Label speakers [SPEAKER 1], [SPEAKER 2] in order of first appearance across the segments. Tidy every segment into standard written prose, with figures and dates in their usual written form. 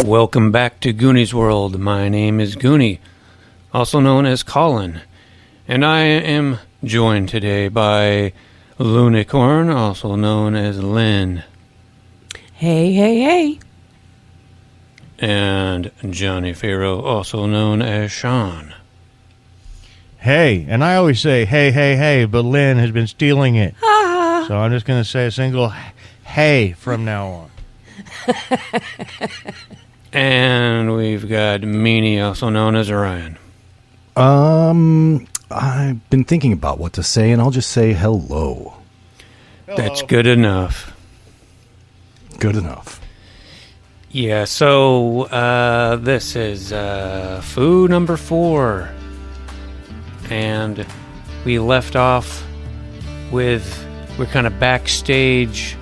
[SPEAKER 1] Welcome back to Goonie's World. My name is Goonie, also known as Colin, and I am joined today by Lunicorn, also known as Lynn.
[SPEAKER 2] Hey, hey, hey.
[SPEAKER 1] And Johnny Farrow, also known as Sean.
[SPEAKER 3] Hey, and I always say hey, hey, hey, but Lynn has been stealing it.
[SPEAKER 2] Ah.
[SPEAKER 3] So I'm just going to say a single hey from now on.
[SPEAKER 1] And we've got Meanie, also known as Orion.
[SPEAKER 4] I've been thinking about what to say, and I'll just say hello.
[SPEAKER 1] That's good enough.
[SPEAKER 4] Good enough.
[SPEAKER 1] Yeah, so this is food number 4. And we left off with, we're kind of backstage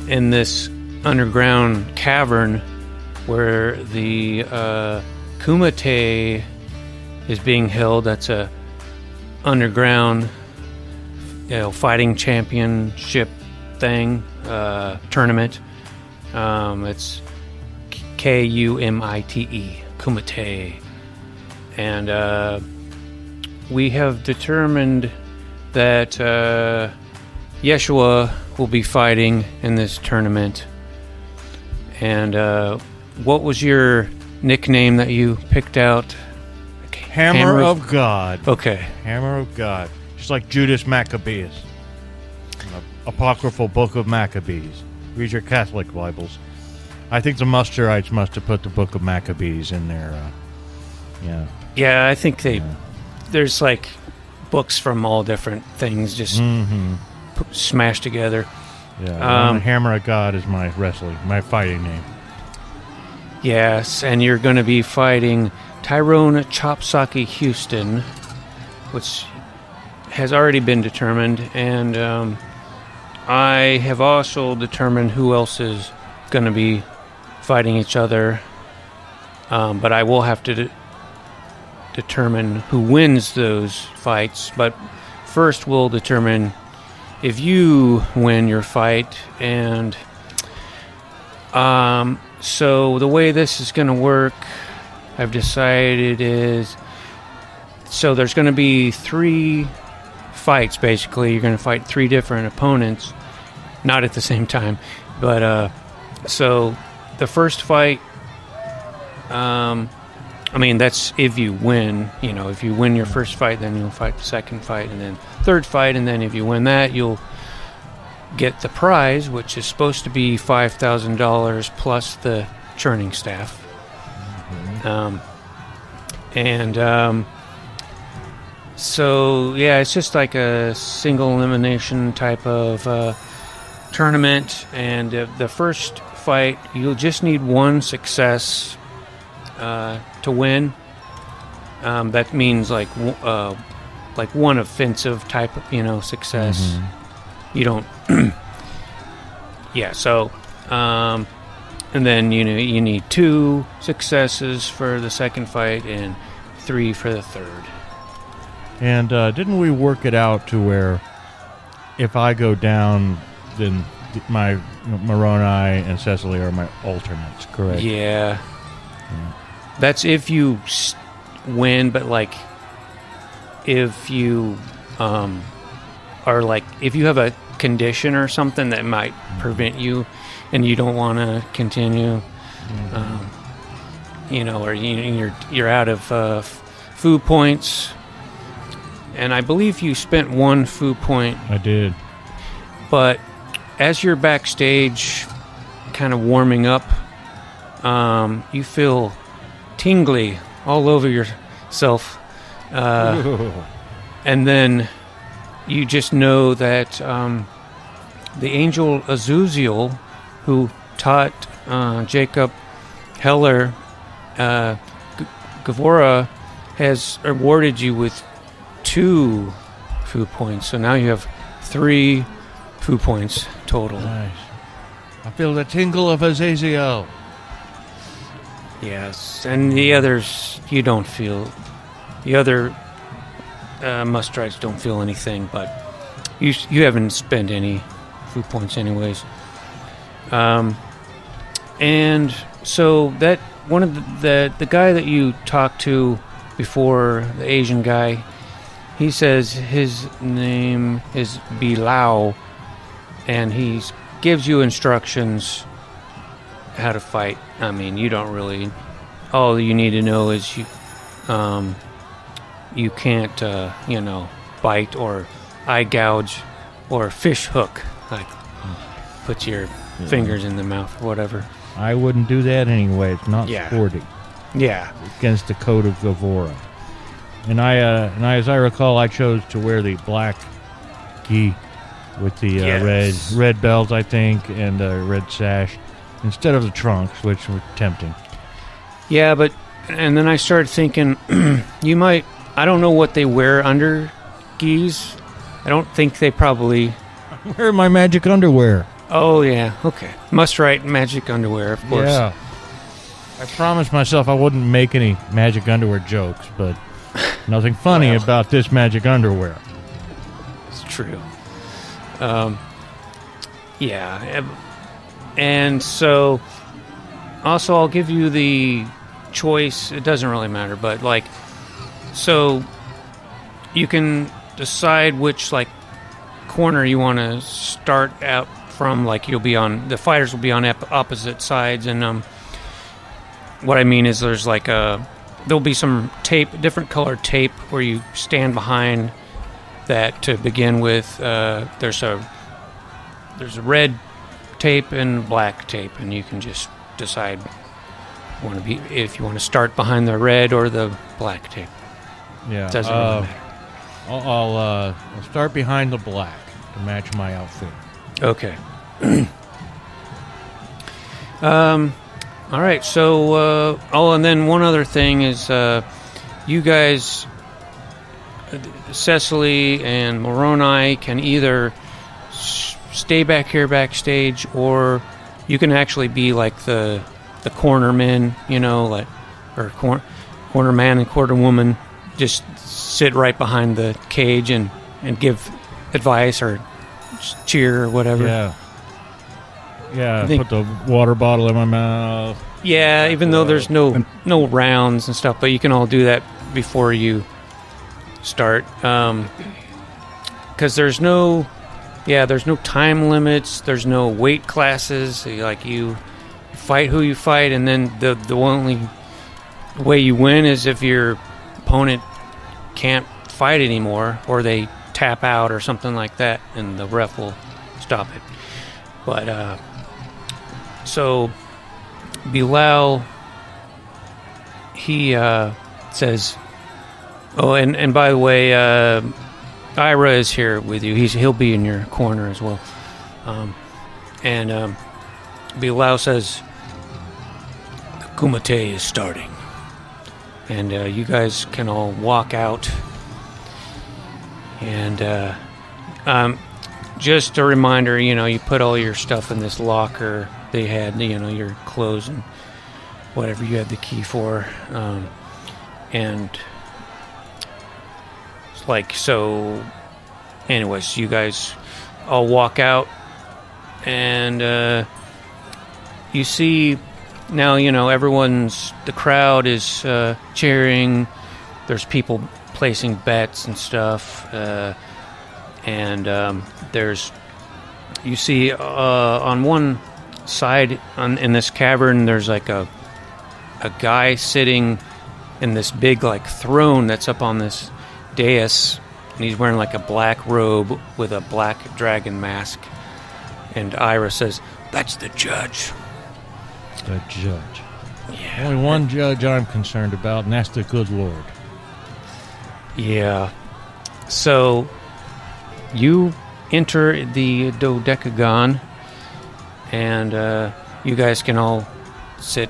[SPEAKER 1] in this underground cavern where the Kumite is being held. That's a underground, fighting championship thing, tournament. It's Kumite, Kumite. And we have determined that Yeshua will be fighting in this tournament. And what was your nickname that you picked out?
[SPEAKER 3] Hammer of God.
[SPEAKER 1] Okay.
[SPEAKER 3] Hammer of God. Just like Judas Maccabeus. Apocryphal Book of Maccabees. Read your Catholic Bibles. I think the Musterites must have put the Book of Maccabees in there.
[SPEAKER 1] Yeah, I think there's like books from all different things just smashed together.
[SPEAKER 3] Yeah, Hammer of God is my fighting name.
[SPEAKER 1] Yes, and you're going to be fighting Tyrone Chopsaki Houston, which has already been determined, and I have also determined who else is going to be fighting each other, but I will have to determine who wins those fights. But first we'll determine if you win your fight. And so the way this is going to work, I've decided is, so there's going to be 3 fights basically. You're going to fight 3 different opponents, not at the same time, but so the first fight, that's if you win. If you win your first fight, then you'll fight the second fight, and then third fight, and then if you win that, you'll get the prize, which is supposed to be $5,000 plus the churning staff. So yeah, it's just like a single elimination type of tournament, and the first fight, you'll just need 1 success to win. That means like 1 offensive type of success. You don't so and then you need 2 successes for the second fight and 3 for the third.
[SPEAKER 3] And didn't we work it out to where if I go down, then my Moroni and Cecily are my alternates, correct?
[SPEAKER 1] Yeah. That's if you win, but like if you are like, if you have a condition or something that might prevent you and you don't want to continue, or you're out of food points. And I believe you spent 1 food point.
[SPEAKER 3] I did.
[SPEAKER 1] But as you're backstage kind of warming up, you feel tingly all over yourself. And then you just know that the angel Azuziel, who taught Jacob Heller, Gavora has awarded you with 2 foo points. So now you have 3 foo points total.
[SPEAKER 3] Nice. I feel the tingle of Azazel.
[SPEAKER 1] Yes, and the others you don't feel. The other Musterites don't feel anything, but you haven't spent any foo points anyways. And so that one of the guy that you talked to before, the Asian guy, he says his name is Bilal, and he gives you instructions how to fight. I mean, you don't really. All you need to know is you can't, bite or eye gouge or fish hook, like put your fingers in the mouth or whatever.
[SPEAKER 3] I wouldn't do that anyway. It's not sporty.
[SPEAKER 1] Yeah.
[SPEAKER 3] Against the code of Gavora. And I, as I recall, I chose to wear the black gi with the red belt, I think, and a red sash instead of the trunks, which were tempting.
[SPEAKER 1] Yeah, and then I started thinking, you might. I don't know what they wear under gis. I don't think they probably.
[SPEAKER 3] I'm wearing my magic underwear.
[SPEAKER 1] Oh yeah, okay. Musterite magic underwear, of course.
[SPEAKER 3] Yeah. I promised myself I wouldn't make any magic underwear jokes, but nothing funny about this magic underwear.
[SPEAKER 1] It's true. Yeah. And so, also, I'll give you the choice. It doesn't really matter, but, so you can decide which, corner you want to start out from. You'll be on, the fighters will be on opposite sides, and, what I mean is there's there'll be some tape, different colored tape where you stand behind that to begin with. There's a red tape and black tape, and you can just decide if you want to start behind the red or the black tape.
[SPEAKER 3] Yeah,
[SPEAKER 1] it doesn't really matter.
[SPEAKER 3] I'll start behind the black to match my outfit.
[SPEAKER 1] Okay. All right, so, and then one other thing is, you guys, Cecily and Moroni, can either stay back here backstage, or you can actually be like the corner men, or corner man and quarter woman, just sit right behind the cage and give advice or cheer or whatever.
[SPEAKER 3] Yeah, put the water bottle in my mouth.
[SPEAKER 1] Yeah, even though there's no rounds and stuff, but you can all do that before you start. Because there's no time limits. There's no weight classes. You fight who you fight, and then the only way you win is if your opponent can't fight anymore, or they tap out or something like that, and the ref will stop it. But so Bilal, he says, oh, and by the way, Ira is here with you. He'll be in your corner as well. And Bilal says, the Kumite is starting. And you guys can all walk out. And just a reminder, you put all your stuff in this locker they had, your clothes and whatever you had the key for. And so anyways, you guys all walk out, and you see now, the crowd is cheering. There's people placing bets and stuff, and you see on one side in this cavern, there's a guy sitting in this big throne that's up on this dais, and he's wearing a black robe with a black dragon mask. And Ira says, "That's the judge."
[SPEAKER 3] The judge.
[SPEAKER 1] Yeah.
[SPEAKER 3] Only one judge I'm concerned about, and that's the good Lord.
[SPEAKER 1] Yeah. So you enter the dodecagon, and you guys can all sit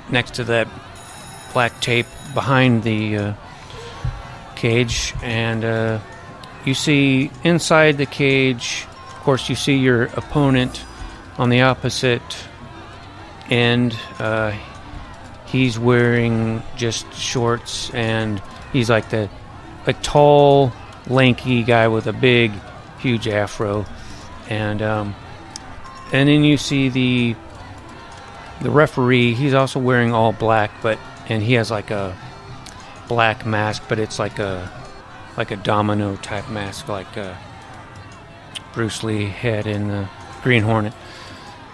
[SPEAKER 1] next to that black tape behind the cage, and you see inside the cage, of course, you see your opponent on the opposite end. He's wearing just shorts, and he's like the tall, lanky guy with a big, huge afro, and then you see the referee. He's also wearing all black, and he has like a black mask, but it's like a domino type mask, like Bruce Lee had in the Green Hornet,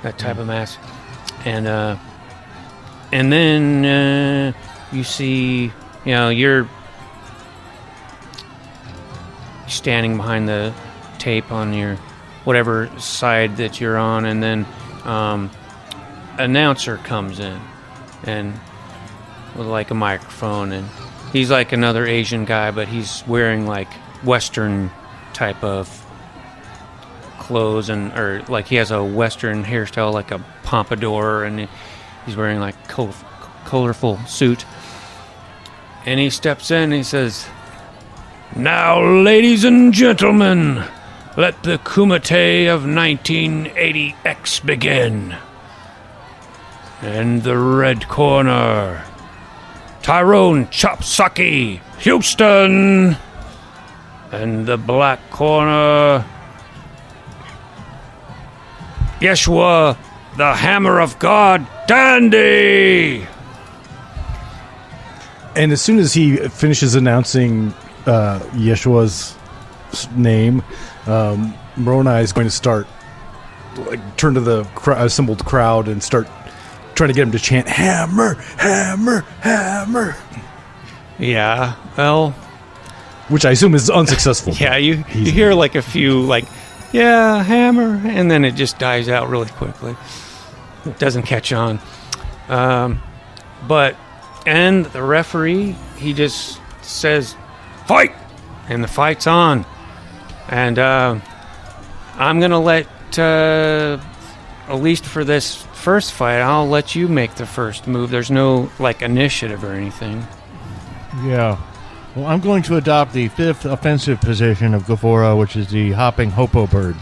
[SPEAKER 1] that type of mask, and then you see, you're standing behind the tape on your whatever side that you're on, and then announcer comes in and with like a microphone, and he's like another Asian guy, but he's wearing like Western type of clothes, or like he has a Western hairstyle, like a pompadour, and he's wearing like colorful suit, and he steps in and he says, "Now, ladies and gentlemen, let the Kumite of 1980X begin. In the red corner, Tyrone Chopsaki Houston. In the black corner, Yeshua, the Hammer of God, Dandy."
[SPEAKER 4] And as soon as he finishes announcing Yeshua's name, Moroni is going to start, turn to the assembled crowd and start trying to get him to chant, "Hammer, hammer, hammer."
[SPEAKER 1] Yeah, well,
[SPEAKER 4] which I assume is unsuccessful.
[SPEAKER 1] Yeah, you hear like a few, like, "Yeah, hammer," and then it just dies out really quickly. It doesn't catch on. And the referee, he just says, "Fight!" And the fight's on. And I'm going to let, at least for this first fight, I'll let you make the first move. There's no, like, initiative or anything.
[SPEAKER 3] Yeah. Well, I'm going to adopt the 5th offensive position of Gavora, which is the hopping Hopo bird.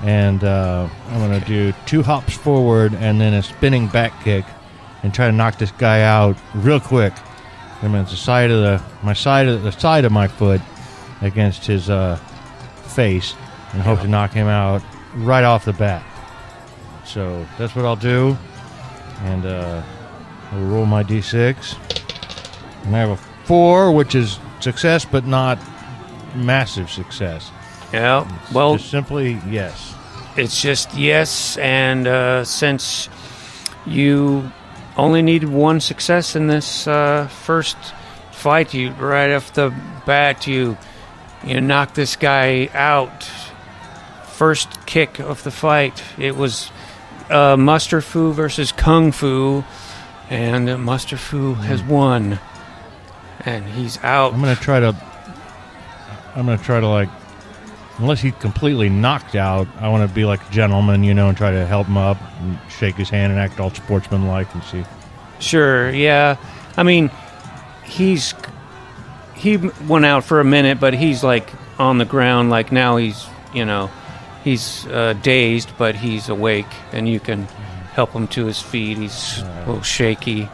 [SPEAKER 3] And I'm going to do 2 hops forward and then a spinning back kick and try to knock this guy out real quick. I mean, it's the side of my foot against his face, and hope to knock him out right off the bat. So that's what I'll do, and I'll roll my d6, and I have a 4, which is success, but not massive success.
[SPEAKER 1] Yeah, well,
[SPEAKER 3] just simply yes.
[SPEAKER 1] It's just yes, and since you only needed 1 success in this first fight, you right off the bat, you knock this guy out. First kick of the fight, it was Muster Fu versus Kung Fu, and Muster Fu has won, and he's out.
[SPEAKER 3] I'm gonna try to like, unless he's completely knocked out, I want to be like a gentleman, and try to help him up and shake his hand and act all sportsmanlike and see.
[SPEAKER 1] Sure, yeah. I mean, he went out for a minute, but he's like on the ground. Like now he's dazed, but he's awake, and you can help him to his feet. He's a little shaky.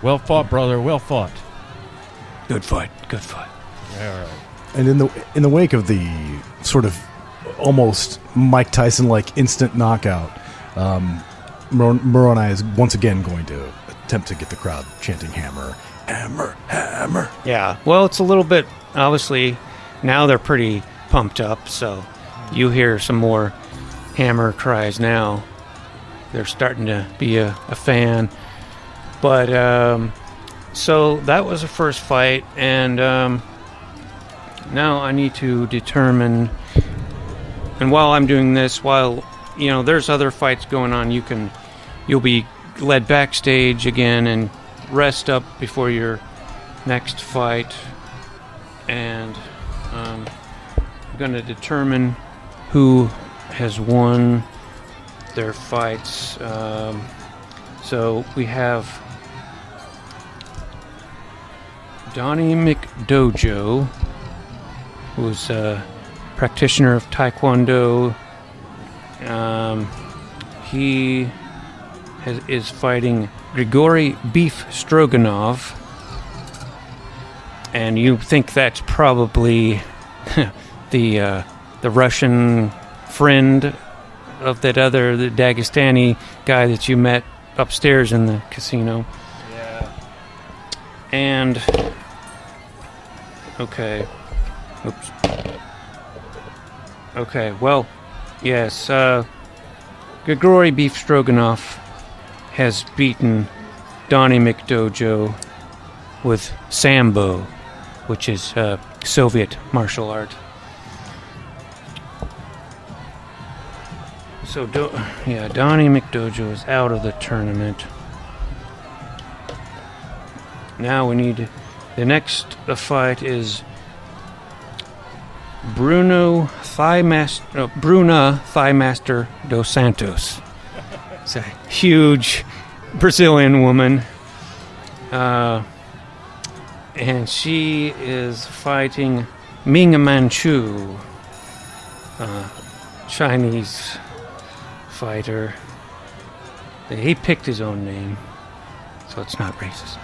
[SPEAKER 3] Well fought, brother. Well fought.
[SPEAKER 1] Good fight. Good fight.
[SPEAKER 3] All right.
[SPEAKER 4] And in the wake of the sort of almost Mike Tyson-like instant knockout, Moroni is once again going to attempt to get the crowd chanting "Hammer, hammer, hammer."
[SPEAKER 1] Yeah, well, it's a little bit, obviously, now they're pretty pumped up, so you hear some more hammer cries now. They're starting to be a fan. But, so that was the first fight, and now I need to determine, and while I'm doing this, while, there's other fights going on, you'll be led backstage again and rest up before your next fight, and I'm going to determine who has won their fights. So we have Donnie McDojo, who's a practitioner of Taekwondo. He is fighting Grigory Beef Stroganov. And you think that's probably the Russian friend of that the Dagestani guy that you met upstairs in the casino.
[SPEAKER 3] Yeah.
[SPEAKER 1] And okay. Oops. Okay, well, yes, Grigory Beef Stroganov has beaten Donnie McDojo with Sambo, which is Soviet martial art. So, Donnie McDojo is out of the tournament. Now we need... The next fight is Bruna Thighmaster dos Santos. It's a huge Brazilian woman. And she is fighting Ming Manchu, Chinese fighter. He picked his own name, so it's not racist.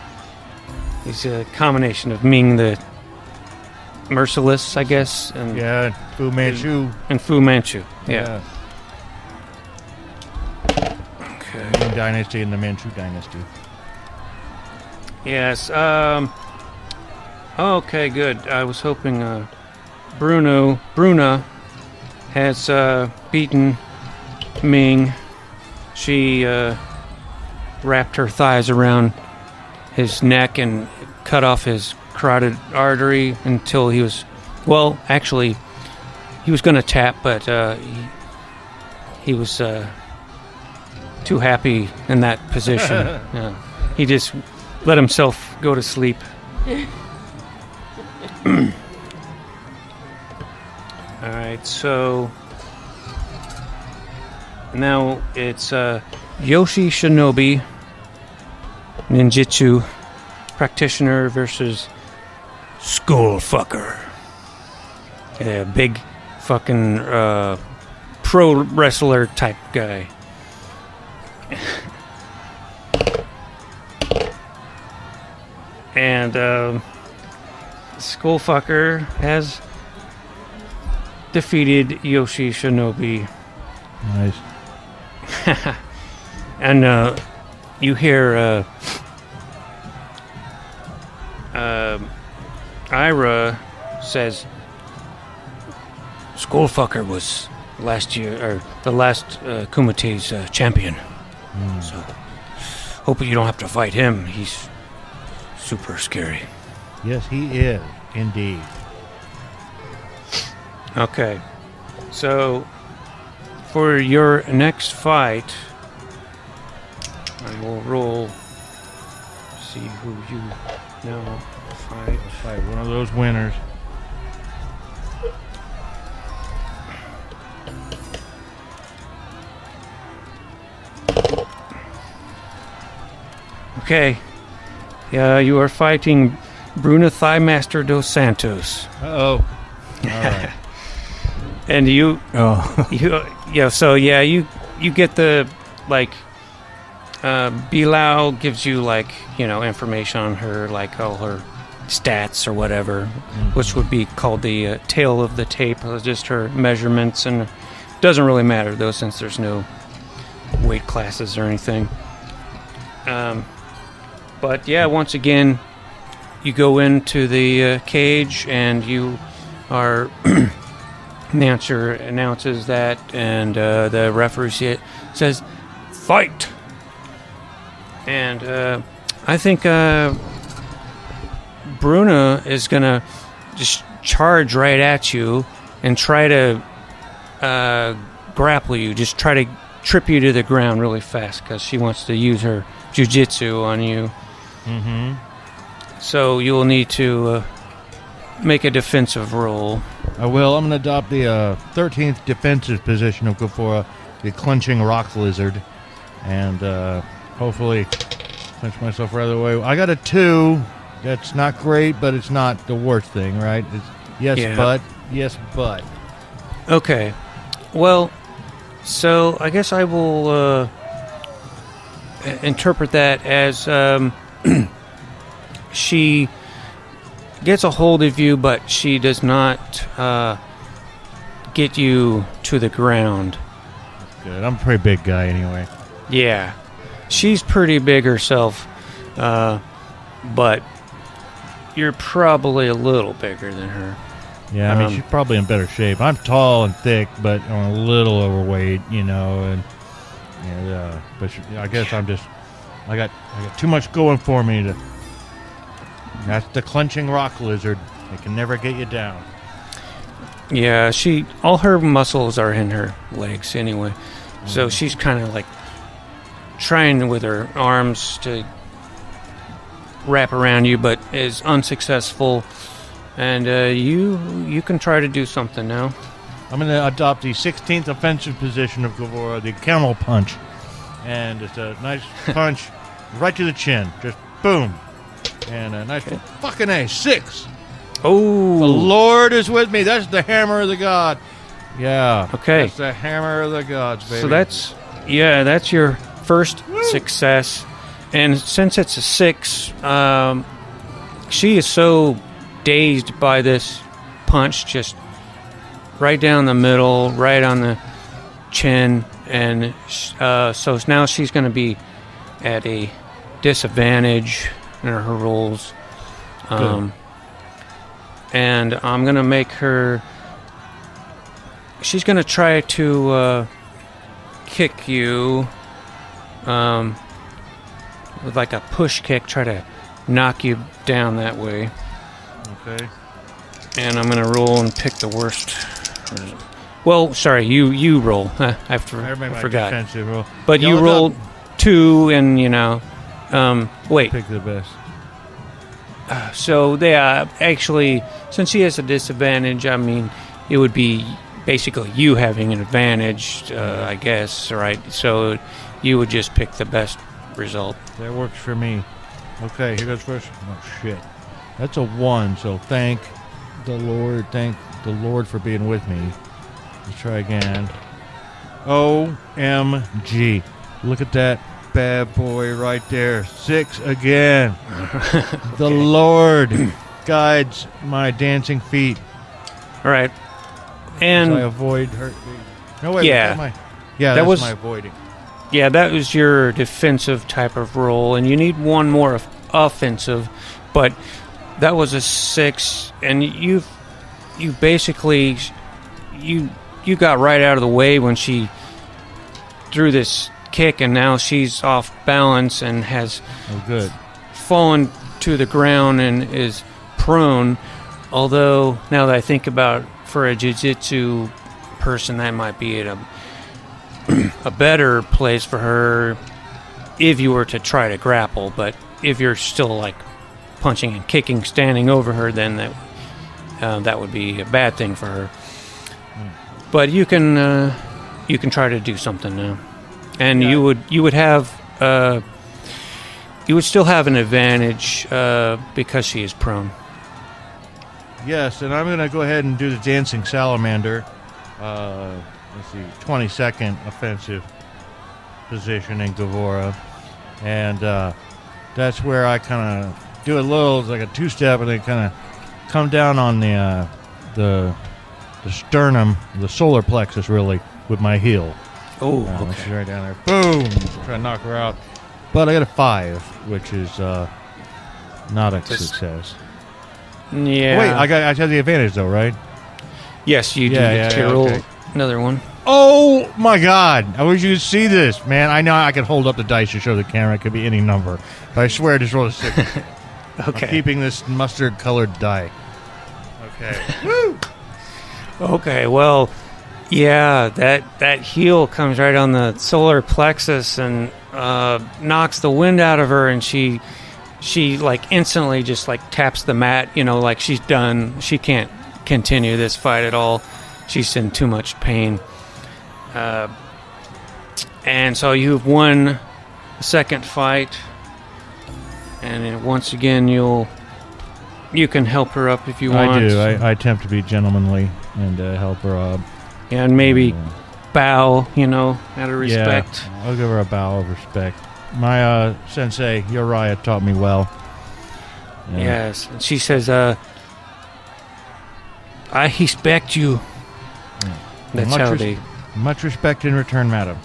[SPEAKER 1] He's a combination of Ming the Merciless, I guess, and
[SPEAKER 3] Fu Manchu.
[SPEAKER 1] And Fu Manchu, yeah. Okay.
[SPEAKER 3] Ming Dynasty and the Manchu Dynasty.
[SPEAKER 1] Yes. Okay, good. I was hoping Bruna has beaten Ming. She wrapped her thighs around his neck and cut off his carotid artery until he was... Well, actually, he was going to tap, but he was too happy in that position. He just let himself go to sleep. Alright, so now it's Yoshi Shinobi Ninjutsu practitioner versus Skullfucker. A big fucking pro wrestler type guy. And Skullfucker has defeated Yoshi Shinobi.
[SPEAKER 3] Nice.
[SPEAKER 1] And you hear Ira says Skullfucker was the last Kumite's champion. So hope you don't have to fight him. He's super scary.
[SPEAKER 3] Yes, he is, indeed.
[SPEAKER 1] Okay. So, for your next fight, I will roll. See who you now fight.
[SPEAKER 3] Let's fight one of those winners.
[SPEAKER 1] Okay. You are fighting Bruna Thighmaster dos Santos.
[SPEAKER 3] Uh-oh. All right.
[SPEAKER 1] And you get the, like, Bilal gives you, like, information on her, like all her stats or whatever, which would be called the tail of the tape, just her measurements, and it doesn't really matter, though, since there's no weight classes or anything. But, yeah, once again, you go into the cage, and you are... Announcer announces that, and the referee says, "Fight!" And I think Bruna is gonna just charge right at you and try to grapple you, just try to trip you to the ground really fast because she wants to use her jiu-jitsu on you.
[SPEAKER 3] Mm-hmm.
[SPEAKER 1] So you will need to make a defensive roll.
[SPEAKER 3] I will. I'm going to adopt the 13th defensive position of Gavora, the clenching rock lizard, and hopefully clench myself rather away. I got a 2. That's not great, but it's not the worst thing, right? Yes, but.
[SPEAKER 1] Okay. Well, so I guess I will interpret that as she gets a hold of you, but she does not get you to the ground.
[SPEAKER 3] Good. I'm a pretty big guy anyway.
[SPEAKER 1] Yeah. She's pretty big herself, but you're probably a little bigger than her.
[SPEAKER 3] Yeah, I mean, she's probably in better shape. I'm tall and thick, but I'm a little overweight, but I guess I got too much going for me. That's the clenching rock lizard. It can never get you down.
[SPEAKER 1] Yeah, all her muscles are in her legs anyway. So she's kind of like trying with her arms to wrap around you, but is unsuccessful. And you can try to do something now.
[SPEAKER 3] I'm going to adopt the 16th offensive position of Gavora, the camel punch. And it's a nice punch right to the chin. Just boom. And a nice fucking A. 6.
[SPEAKER 1] Oh.
[SPEAKER 3] The Lord is with me. That's the hammer of the God. Yeah.
[SPEAKER 1] Okay.
[SPEAKER 3] That's the hammer of the gods, baby.
[SPEAKER 1] So that's your first success. And since it's a 6, she is so dazed by this punch, just right down the middle, right on the chin. And so now she's going to be at a disadvantage in her rolls. And I'm going to make her... She's going to try to kick you with like a push kick, try to knock you down that way.
[SPEAKER 3] Okay.
[SPEAKER 1] And I'm going to roll and pick the worst. Well, sorry, you roll. I forgot.
[SPEAKER 3] Defensive roll.
[SPEAKER 1] But you rolled 2 and, wait.
[SPEAKER 3] Pick the best.
[SPEAKER 1] So they actually, since she has a disadvantage, I mean, it would be basically you having an advantage, I guess, right? So you would just pick the best result.
[SPEAKER 3] That works for me. Okay, here goes first. Oh, shit. That's a 1, so thank the Lord for being with me. Let's try again. OMG. Look at that bad boy right there. 6 again. The Lord guides my dancing feet.
[SPEAKER 1] All right. And
[SPEAKER 3] I avoid hurt. No, wait.
[SPEAKER 1] Yeah.
[SPEAKER 3] That was my avoiding.
[SPEAKER 1] Yeah, that was your defensive type of roll, and you need one more offensive, but that was a 6, and you basically you got right out of the way when she threw this kick, and now she's off balance and has fallen to the ground and is prone. Although now that I think about it, for a jiu-jitsu person, that might be at a better place for her if you were to try to grapple. But if you're still like punching and kicking, standing over her, then that would be a bad thing for her. But you can try to do something now, and you would still have an advantage because she is prone.
[SPEAKER 3] Yes, and I'm going to go ahead and do the dancing salamander. Let's see, 22nd offensive position in Gavora, and that's where I kind of do a little like a 2-step, and then kind of come down on the sternum, the solar plexus, really, with my heel.
[SPEAKER 1] Oh,
[SPEAKER 3] okay. She's right down there. Boom! Try to knock her out, but I got a 5, which is not a success.
[SPEAKER 1] Yeah.
[SPEAKER 3] Wait, I have the advantage though, right?
[SPEAKER 1] Yes, you do. Roll another one.
[SPEAKER 3] Oh my God! I wish you could see this, man. I know I could hold up the dice to show the camera. It could be any number, but I swear I just rolled a 6.
[SPEAKER 1] Okay.
[SPEAKER 3] I'm keeping this mustard-colored die. Okay.
[SPEAKER 1] Woo! Okay. Well, yeah, that heel comes right on the solar plexus and knocks the wind out of her, and she like instantly just like taps the mat, like she's done. She can't continue this fight at all. She's in too much pain. And so you've won the second fight. And then once again, you can help her up if you want.
[SPEAKER 3] I do. I attempt to be gentlemanly and help her up.
[SPEAKER 1] Yeah, and maybe bow, out of respect.
[SPEAKER 3] Yeah, I'll give her a bow of respect. My sensei, Uriah, taught me well. Yeah.
[SPEAKER 1] Yes, and she says, I respect you.
[SPEAKER 3] Yeah.
[SPEAKER 1] That's
[SPEAKER 3] much
[SPEAKER 1] how they...
[SPEAKER 3] Much respect in return, madam.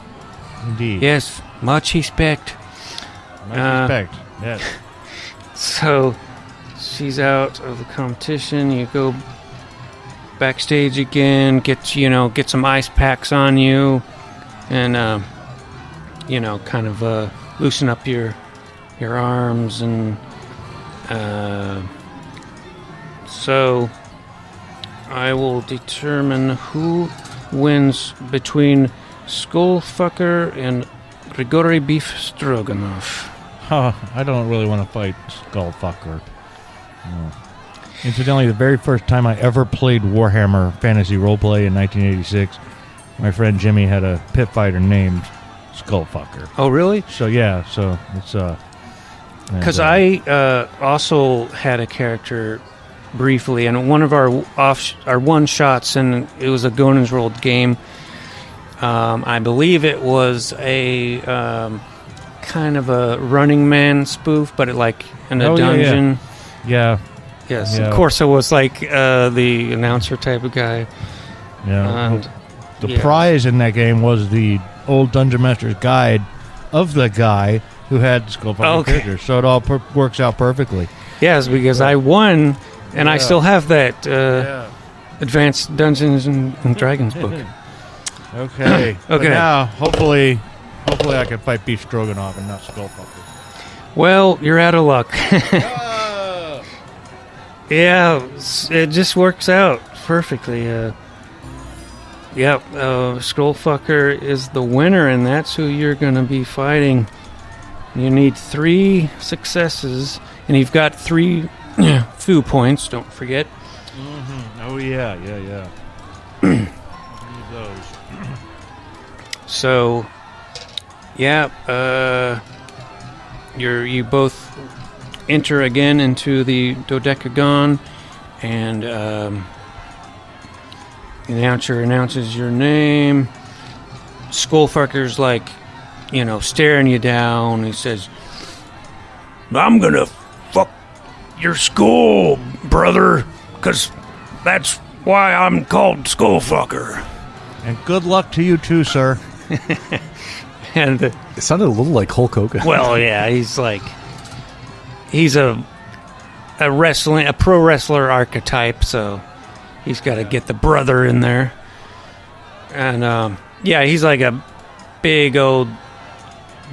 [SPEAKER 3] Indeed.
[SPEAKER 1] Yes, much respect.
[SPEAKER 3] Much respect, yes.
[SPEAKER 1] So, she's out of the competition. You go backstage again, get some ice packs on you, and, kind of loosen up your arms. And so, I will determine who wins between Skullfucker and Grigory Beef Stroganoff.
[SPEAKER 3] I don't really want to fight Skullfucker. No. Incidentally, the very first time I ever played Warhammer Fantasy Roleplay in 1986, my friend Jimmy had a pit fighter named Skullfucker.
[SPEAKER 1] Oh, really?
[SPEAKER 3] So yeah, it's
[SPEAKER 1] because I also had a character briefly, and one of our one shots, and it was a Gonan's Rolled game. I believe it was a kind of a Running Man spoof, but in a dungeon.
[SPEAKER 3] Yeah.
[SPEAKER 1] Yes,
[SPEAKER 3] yeah.
[SPEAKER 1] Of course it was the announcer type of guy.
[SPEAKER 3] Yeah.
[SPEAKER 1] And,
[SPEAKER 3] the prize in that game was the old Dungeon Master's Guide of the guy who had the Skullfucker character. So it all works out perfectly.
[SPEAKER 1] Yes, because I won, and I still have that Advanced Dungeons and Dragons book.
[SPEAKER 3] Okay. But now, hopefully I can fight Beef Stroganoff and not Skullfucker.
[SPEAKER 1] Well, you're out of luck. Yeah, it just works out perfectly. Skullfucker is the winner, and that's who you're going to be fighting. You need 3 successes, and you've got 3 foo points, don't forget.
[SPEAKER 3] Mm-hmm. Oh, yeah. Need those.
[SPEAKER 1] So, you both enter again into the dodecagon, and the announcer announces your name. Skullfucker's staring you down. He says, "I'm gonna fuck your skull, brother, because that's why I'm called Skullfucker."
[SPEAKER 3] And good luck to you too, sir.
[SPEAKER 1] And
[SPEAKER 4] it sounded a little like Hulk Hogan.
[SPEAKER 1] Well, yeah, he's a pro wrestler archetype, so he's got to get the brother in there. And he's like a big old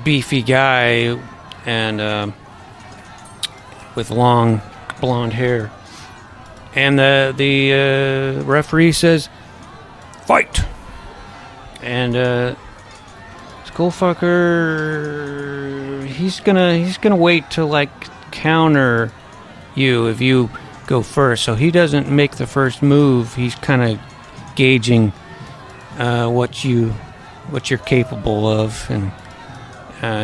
[SPEAKER 1] beefy guy, and with long blonde hair. And the referee says, "Fight!" And Skullfucker, he's gonna wait to counter you if you go first. So he doesn't make the first move. He's kind of gauging what you're capable of, and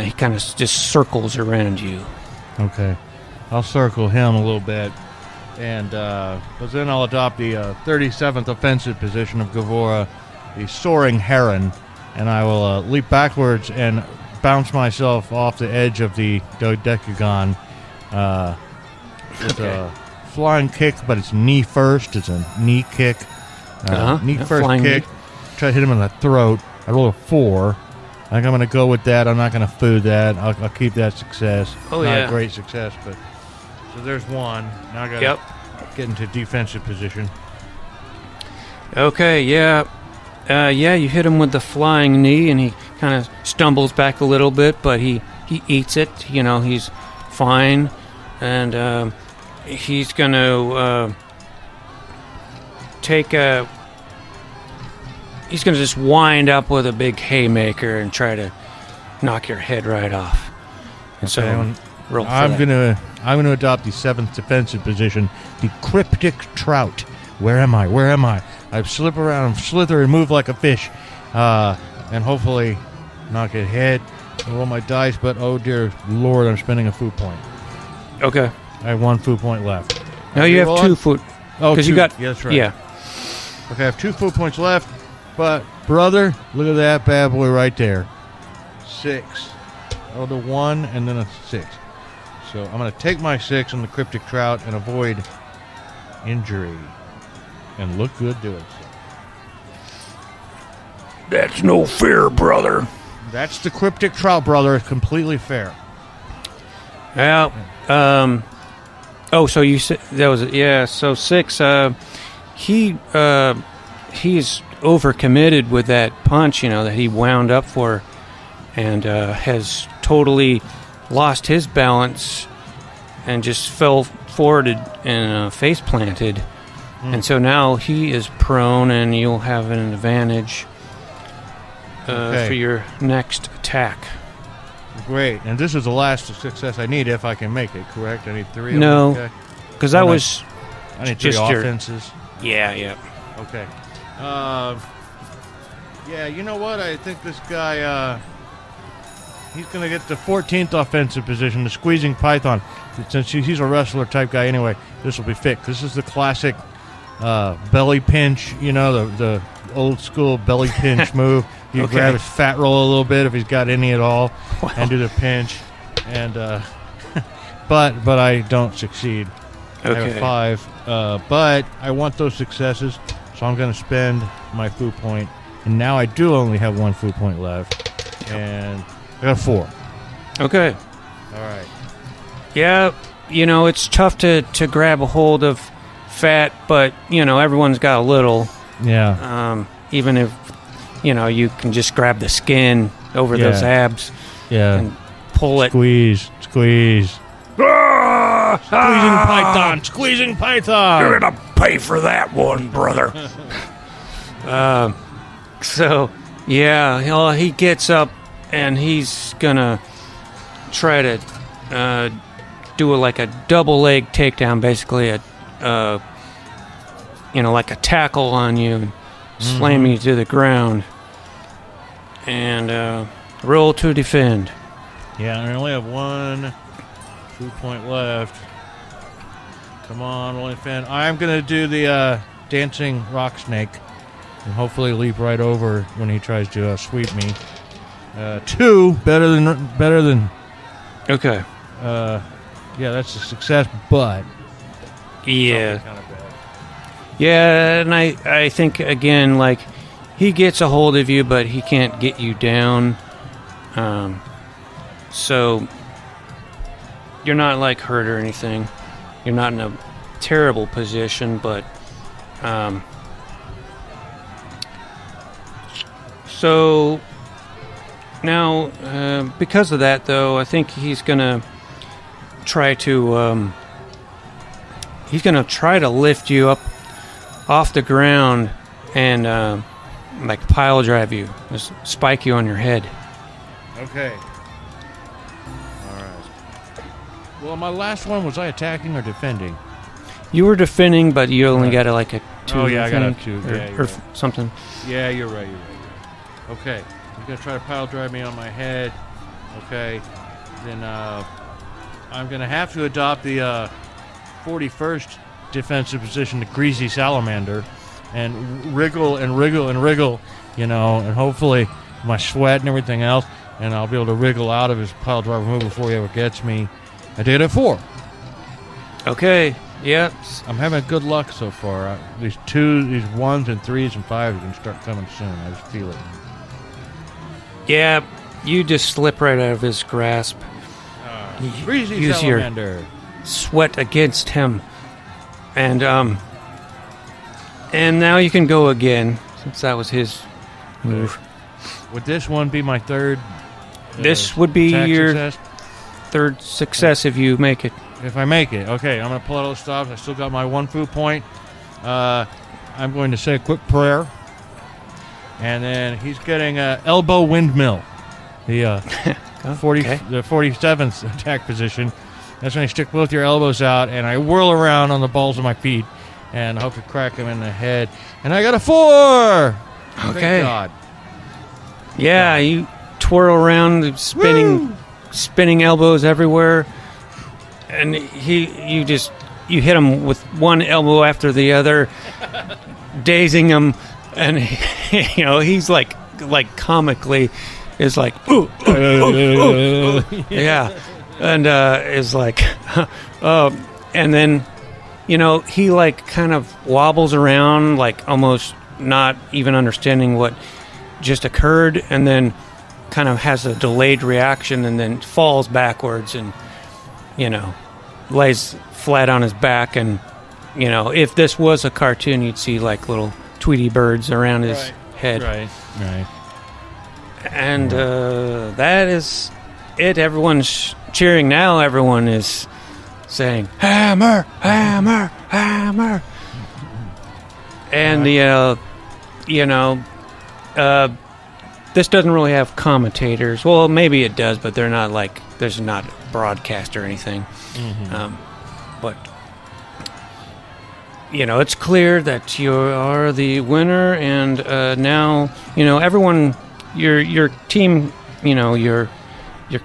[SPEAKER 1] he kind of just circles around you.
[SPEAKER 3] Okay, I'll circle him a little bit, and but then I'll adopt the 37th offensive position of Gavora, the soaring heron, and I will leap backwards and bounce myself off the edge of the dodecagon with a flying kick, but it's knee first. It's a knee kick. Knee first kick. Try to hit him in the throat. I roll a 4. I think I'm going to go with that. I'm not going to food that. I'll keep that success.
[SPEAKER 1] Oh,
[SPEAKER 3] not a great success, but... So there's one. Now I got to get into defensive position.
[SPEAKER 1] Okay, you hit him with the flying knee, and he kind of stumbles back a little bit, but he eats it. He's fine, and he's going to he's going to just wind up with a big haymaker and try to knock your head right off. And so I'm
[SPEAKER 3] going to adopt the 7th defensive position, the cryptic trout, Where am I? Where am I? I slip around, slither, and move like a fish, and hopefully not get hit. Roll my dice, but oh dear Lord, I'm spending a food point.
[SPEAKER 1] Okay.
[SPEAKER 3] I have 1 food point left.
[SPEAKER 1] Now you have 2 food.
[SPEAKER 3] Oh,
[SPEAKER 1] because you got.
[SPEAKER 3] Yeah, that's right.
[SPEAKER 1] Yeah.
[SPEAKER 3] Okay, I have 2 food points left, but brother, look at that bad boy right there. 6. Oh, the 1 and then a 6. So I'm going to take my 6 on the cryptic trout and avoid injury, and look good doing so.
[SPEAKER 1] That's no fair, brother.
[SPEAKER 3] That's the cryptic trout, brother. It's completely fair.
[SPEAKER 1] Well, oh, so you said that was yeah. So 6. He's overcommitted with that punch, that he wound up for, and has totally lost his balance and just fell forward and face planted. And so now he is prone, and you'll have an advantage for your next attack.
[SPEAKER 3] Great. And this is the last success I need if I can make it, correct? I need 3
[SPEAKER 1] No,
[SPEAKER 3] of them? Okay.
[SPEAKER 1] because that was
[SPEAKER 3] I need 3
[SPEAKER 1] just your-
[SPEAKER 3] offenses.
[SPEAKER 1] yeah.
[SPEAKER 3] Okay. Yeah, you know what? I think this guy, he's going to get the 14th offensive position, the squeezing python. Since he's a wrestler type guy anyway, this will be fit. This is the classic belly pinch, the old school belly pinch move. You grab his fat roll a little bit if he's got any at all, and do the pinch. And but I don't succeed. I have a 5, but I want those successes, so I'm going to spend my food point. And now I do only have 1 food point left, and I got 4.
[SPEAKER 1] Okay.
[SPEAKER 3] All right.
[SPEAKER 1] Yeah, it's tough to grab a hold of fat, but everyone's got a little.
[SPEAKER 3] Yeah.
[SPEAKER 1] Even if you can just grab the skin over those abs.
[SPEAKER 3] Yeah.
[SPEAKER 1] And pull it.
[SPEAKER 3] Squeeze. Squeezing python. Squeezing python.
[SPEAKER 1] You're gonna pay for that one, brother. So yeah, he gets up and he's gonna try to do like a double leg takedown, basically like a tackle on you, and slam you to the ground, and roll to defend.
[SPEAKER 3] Yeah, I only have 1 food point left. Come on, roll to defend. I'm gonna do the dancing rock snake, and hopefully leap right over when he tries to sweep me. 2, better than.
[SPEAKER 1] Okay.
[SPEAKER 3] Yeah, that's a success, but
[SPEAKER 1] Yeah.
[SPEAKER 3] kind of bad.
[SPEAKER 1] Yeah, and I think, again, like, he gets a hold of you, but he can't get you down. So you're not, like, hurt or anything. You're not in a terrible position, but... so now, because of that, though, I think he's going to try to... he's going to try to lift you up off the ground and like pile drive you, just spike you on your head.
[SPEAKER 3] Okay. All right. Well, my last one, was I attacking or defending?
[SPEAKER 1] You were defending, but you only got a 2.
[SPEAKER 3] Oh, yeah, I got a
[SPEAKER 1] think,
[SPEAKER 3] 2.
[SPEAKER 1] or,
[SPEAKER 3] Yeah,
[SPEAKER 1] or something.
[SPEAKER 3] Yeah, you're right. Okay. He's going to try to pile drive me on my head. Okay. Then I'm going to have to adopt the 41st defensive position, the greasy salamander, and wriggle, and hopefully my sweat and everything else, and I'll be able to wriggle out of his pile driver move before he ever gets me. I did it 4.
[SPEAKER 1] Okay, yeah.
[SPEAKER 3] I'm having good luck so far. These 1s and 3s and 5s are going to start coming soon. I just feel it.
[SPEAKER 1] Yeah, you just slip right out of his grasp.
[SPEAKER 3] Greasy
[SPEAKER 1] Use
[SPEAKER 3] salamander.
[SPEAKER 1] your sweat against him. And now you can go again, since that was his move.
[SPEAKER 3] Would this one be my 3rd?
[SPEAKER 1] This would be your
[SPEAKER 3] success?
[SPEAKER 1] 3rd success if you make it.
[SPEAKER 3] If I make it. Okay, I'm going to pull out all the stops. I still got my 1 food point. I'm going to say a quick prayer. And then he's getting an elbow windmill. The the 47th attack position. That's when you stick both your elbows out, and I whirl around on the balls of my feet and I hope to crack him in the head. And I got a 4!
[SPEAKER 1] Okay.
[SPEAKER 3] Thank God.
[SPEAKER 1] Yeah, you twirl around, spinning elbows everywhere, and you hit him with one elbow after the other, dazing him, and he's like comically is like ooh, ooh, ooh, ooh, ooh. Yeah, and is like and then he like kind of wobbles around, like almost not even understanding what just occurred, and then kind of has a delayed reaction, and then falls backwards and lays flat on his back. And if this was a cartoon, you'd see like little Tweety birds around his head.
[SPEAKER 3] Right.
[SPEAKER 1] And that is it. Everyone's cheering now. Everyone is saying hammer, hammer, hammer. And this doesn't really have commentators. Well, maybe it does, but they're not like, there's not broadcast or anything. But it's clear that you are the winner, and now everyone, your team, your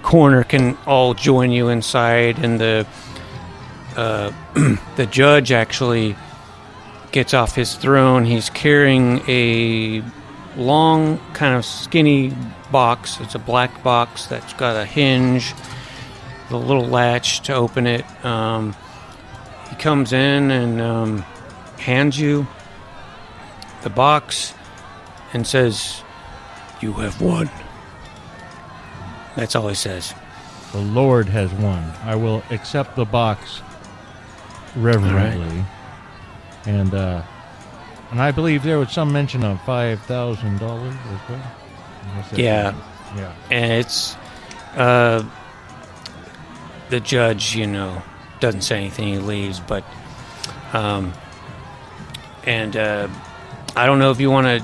[SPEAKER 1] corner can all join you inside, and the judge actually gets off his throne. He's carrying a long, kind of skinny box. It's a black box that's got a hinge, the little latch to open it. He comes in and hands you the box and says, "You have won." That's all he says.
[SPEAKER 3] The Lord has won. I will accept the box reverently. Right. And I believe there was some mention of $5,000 as well.
[SPEAKER 1] Yeah. And it's the judge, doesn't say anything. He leaves, but I don't know if you want to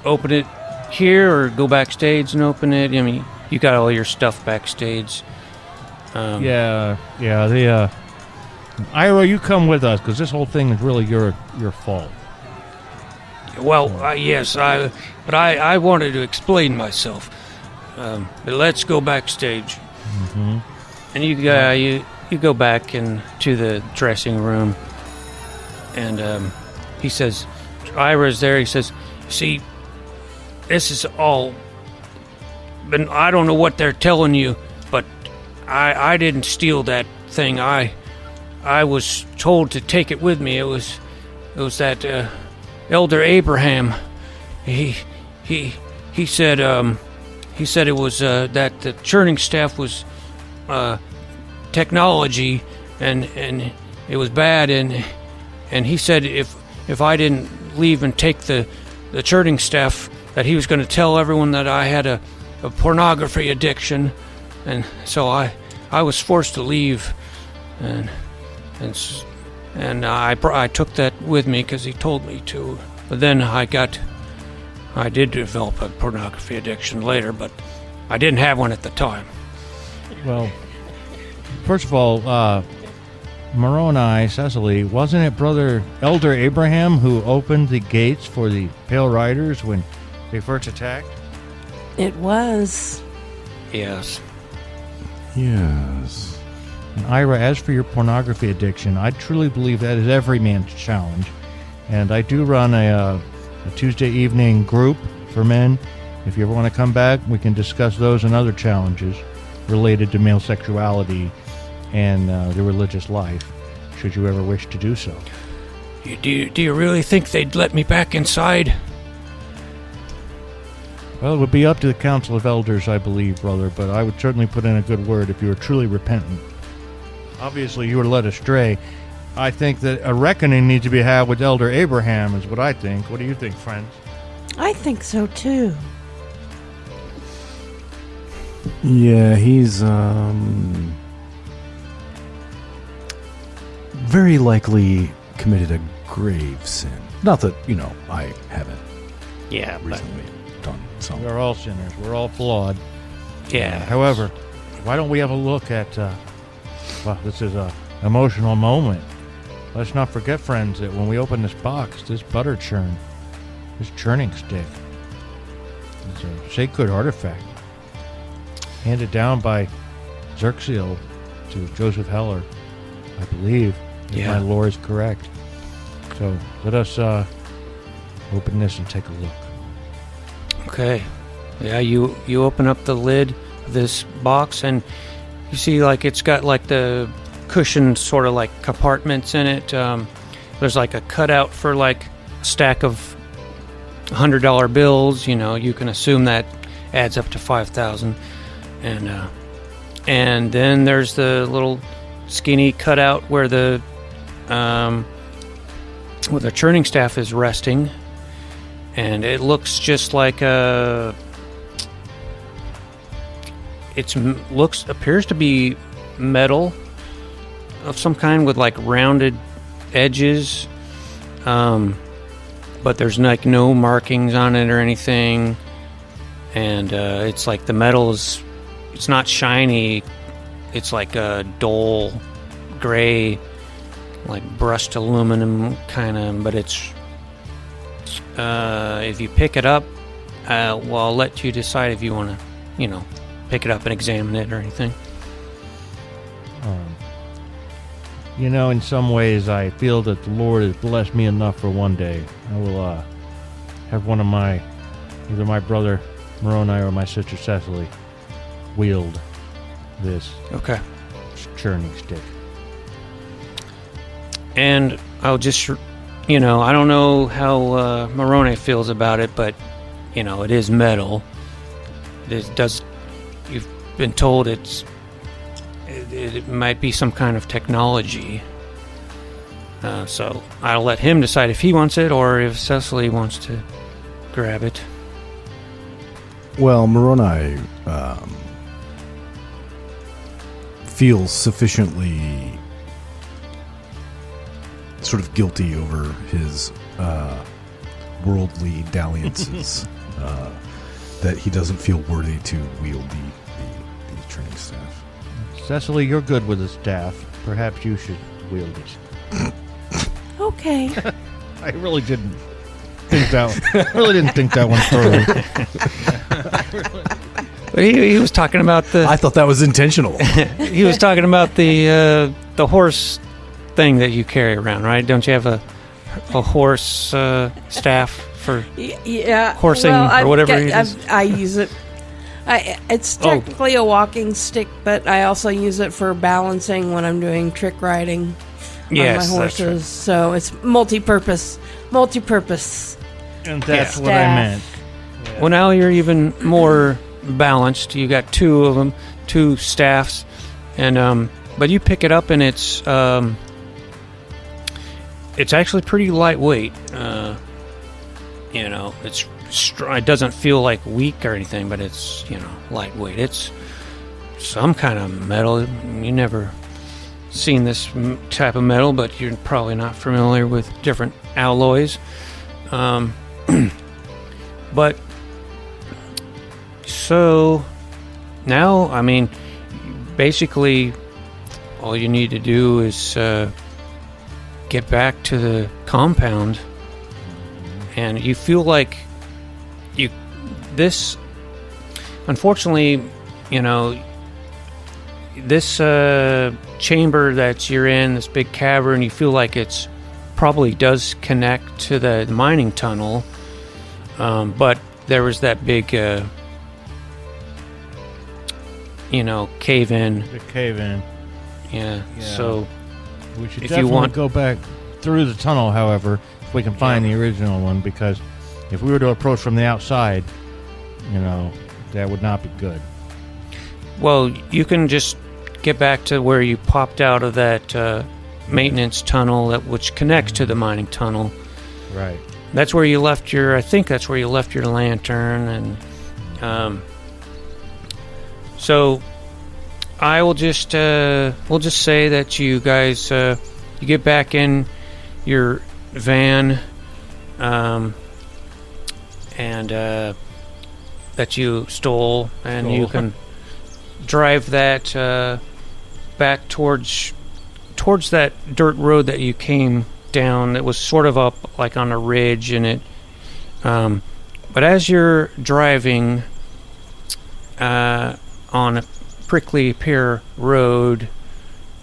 [SPEAKER 1] open it here or go backstage and open it. I mean, you got all your stuff backstage. Ira, you come with us, because this whole thing is really your fault. Well, yes, but I wanted to explain myself. But let's go backstage.
[SPEAKER 3] Mm-hmm.
[SPEAKER 1] And you go back into the dressing room, and he says, Ira's there. He says, "See, this is all. But I don't know what they're telling you, but I didn't steal that thing. I was told to take it with me. It was that Elder Abraham. He said it was that the churning staff was technology, and it was bad, and he said if I didn't leave and take the churning staff, that he was going to tell everyone that I had a pornography addiction, and so I was forced to leave, and I took that with me because he told me to. But then I did develop a pornography addiction later, but I didn't have one at the time."
[SPEAKER 3] Well, first of all, Moroni, Cecily, wasn't it Brother Elder Abraham who opened the gates for the Pale Riders when they first attacked?
[SPEAKER 2] It was.
[SPEAKER 1] Yes.
[SPEAKER 4] Yes.
[SPEAKER 3] And Ira, as for your pornography addiction, I truly believe that is every man's challenge. And I do run a Tuesday evening group for men. If you ever want to come back, we can discuss those and other challenges related to male sexuality and the religious life, should you ever wish to do so.
[SPEAKER 1] Do you really think they'd let me back inside?
[SPEAKER 3] Well, it would be up to the Council of Elders, I believe, brother, but I would certainly put in a good word if you were truly repentant. Obviously, you were led astray. I think that a reckoning needs to be had with Elder Abraham, is what I think. What do you think, friends?
[SPEAKER 2] I think so, too.
[SPEAKER 4] Yeah, he's very likely committed a grave sin. Not that, I haven't
[SPEAKER 1] Yeah,
[SPEAKER 4] recently done some.
[SPEAKER 3] We're all sinners. We're all flawed.
[SPEAKER 1] yeah.
[SPEAKER 3] However, why don't we have a look at... well, this is an emotional moment. let's not forget, friends, that when we open this box, this butter churn, this churning stick, is a sacred artifact handed down by Xerxes to Joseph Heller, I believe, if my lore is correct. So let us open this and take a look.
[SPEAKER 1] Okay. Yeah, you open up the lid of this box, and you see, like, it's got, like, the cushioned sort of, like, compartments in it. There's, like, a cutout for, like, a stack of $100 bills. You know, you can assume that adds up to 5,000. And then there's the little skinny cutout where the churning staff is resting, and it looks just like a. Appears to be metal of some kind with like rounded edges, but there's like no markings on it or anything, and it's like the metal is. It's not shiny. It's like a dull gray, like brushed aluminum kind of, but it's if you pick it up, well, I'll let you decide if you want to, pick it up and examine it or anything.
[SPEAKER 3] In some ways, I feel that the Lord has blessed me enough for one day. I will have one of either my brother Moroni or my sister Cecily, wield this churning stick. And
[SPEAKER 1] I'll just, I don't know how Moroni feels about it, but, it is metal. You've been told it might be some kind of technology. So I'll let him decide if he wants it or if Cecily wants to grab it.
[SPEAKER 4] Well, Moroni feels sufficiently sort of guilty over his worldly dalliances that he doesn't feel worthy to wield the churning staff.
[SPEAKER 3] Cecily, you're good with the staff. Perhaps you should wield it.
[SPEAKER 2] Okay.
[SPEAKER 3] I really didn't think that one through.
[SPEAKER 1] But he was talking about the.
[SPEAKER 4] I thought that was intentional.
[SPEAKER 1] He was talking about the horse thing that you carry around, right? Don't you have a horse staff for horsing or whatever it is?
[SPEAKER 2] I use it. It's technically a walking stick, but I also use it for balancing when I'm doing trick riding on my horses. That's right. So it's multi-purpose.
[SPEAKER 3] And that's what I meant.
[SPEAKER 1] Yeah. Well, now you're even more balanced. You got two of them, two staffs, and but you pick it up and it's actually pretty lightweight. It doesn't feel like weak or anything, but it's lightweight. It's some kind of metal. You never seen this type of metal, but you're probably not familiar with different alloys. But so now, basically all you need to do is get back to the compound, and you feel like this, unfortunately, this chamber that you're in, this big cavern, you feel like it's probably does connect to the mining tunnel, but there was that big cave-in.
[SPEAKER 3] The cave-in.
[SPEAKER 1] Yeah. So
[SPEAKER 3] we should definitely go back through the tunnel, however, if we can find the original one, because if we were to approach from the outside, that would not be good.
[SPEAKER 1] Well, you can just get back to where you popped out of that maintenance tunnel which connects to the mining tunnel.
[SPEAKER 3] Right.
[SPEAKER 1] That's where you left I think that's where you left your lantern, and so I will just we'll just say that you guys you get back in your van, and that you stole, and you can drive that back towards towards that dirt road that you came down. It was sort of up like on a ridge, and it. But as you're driving on a prickly pear road,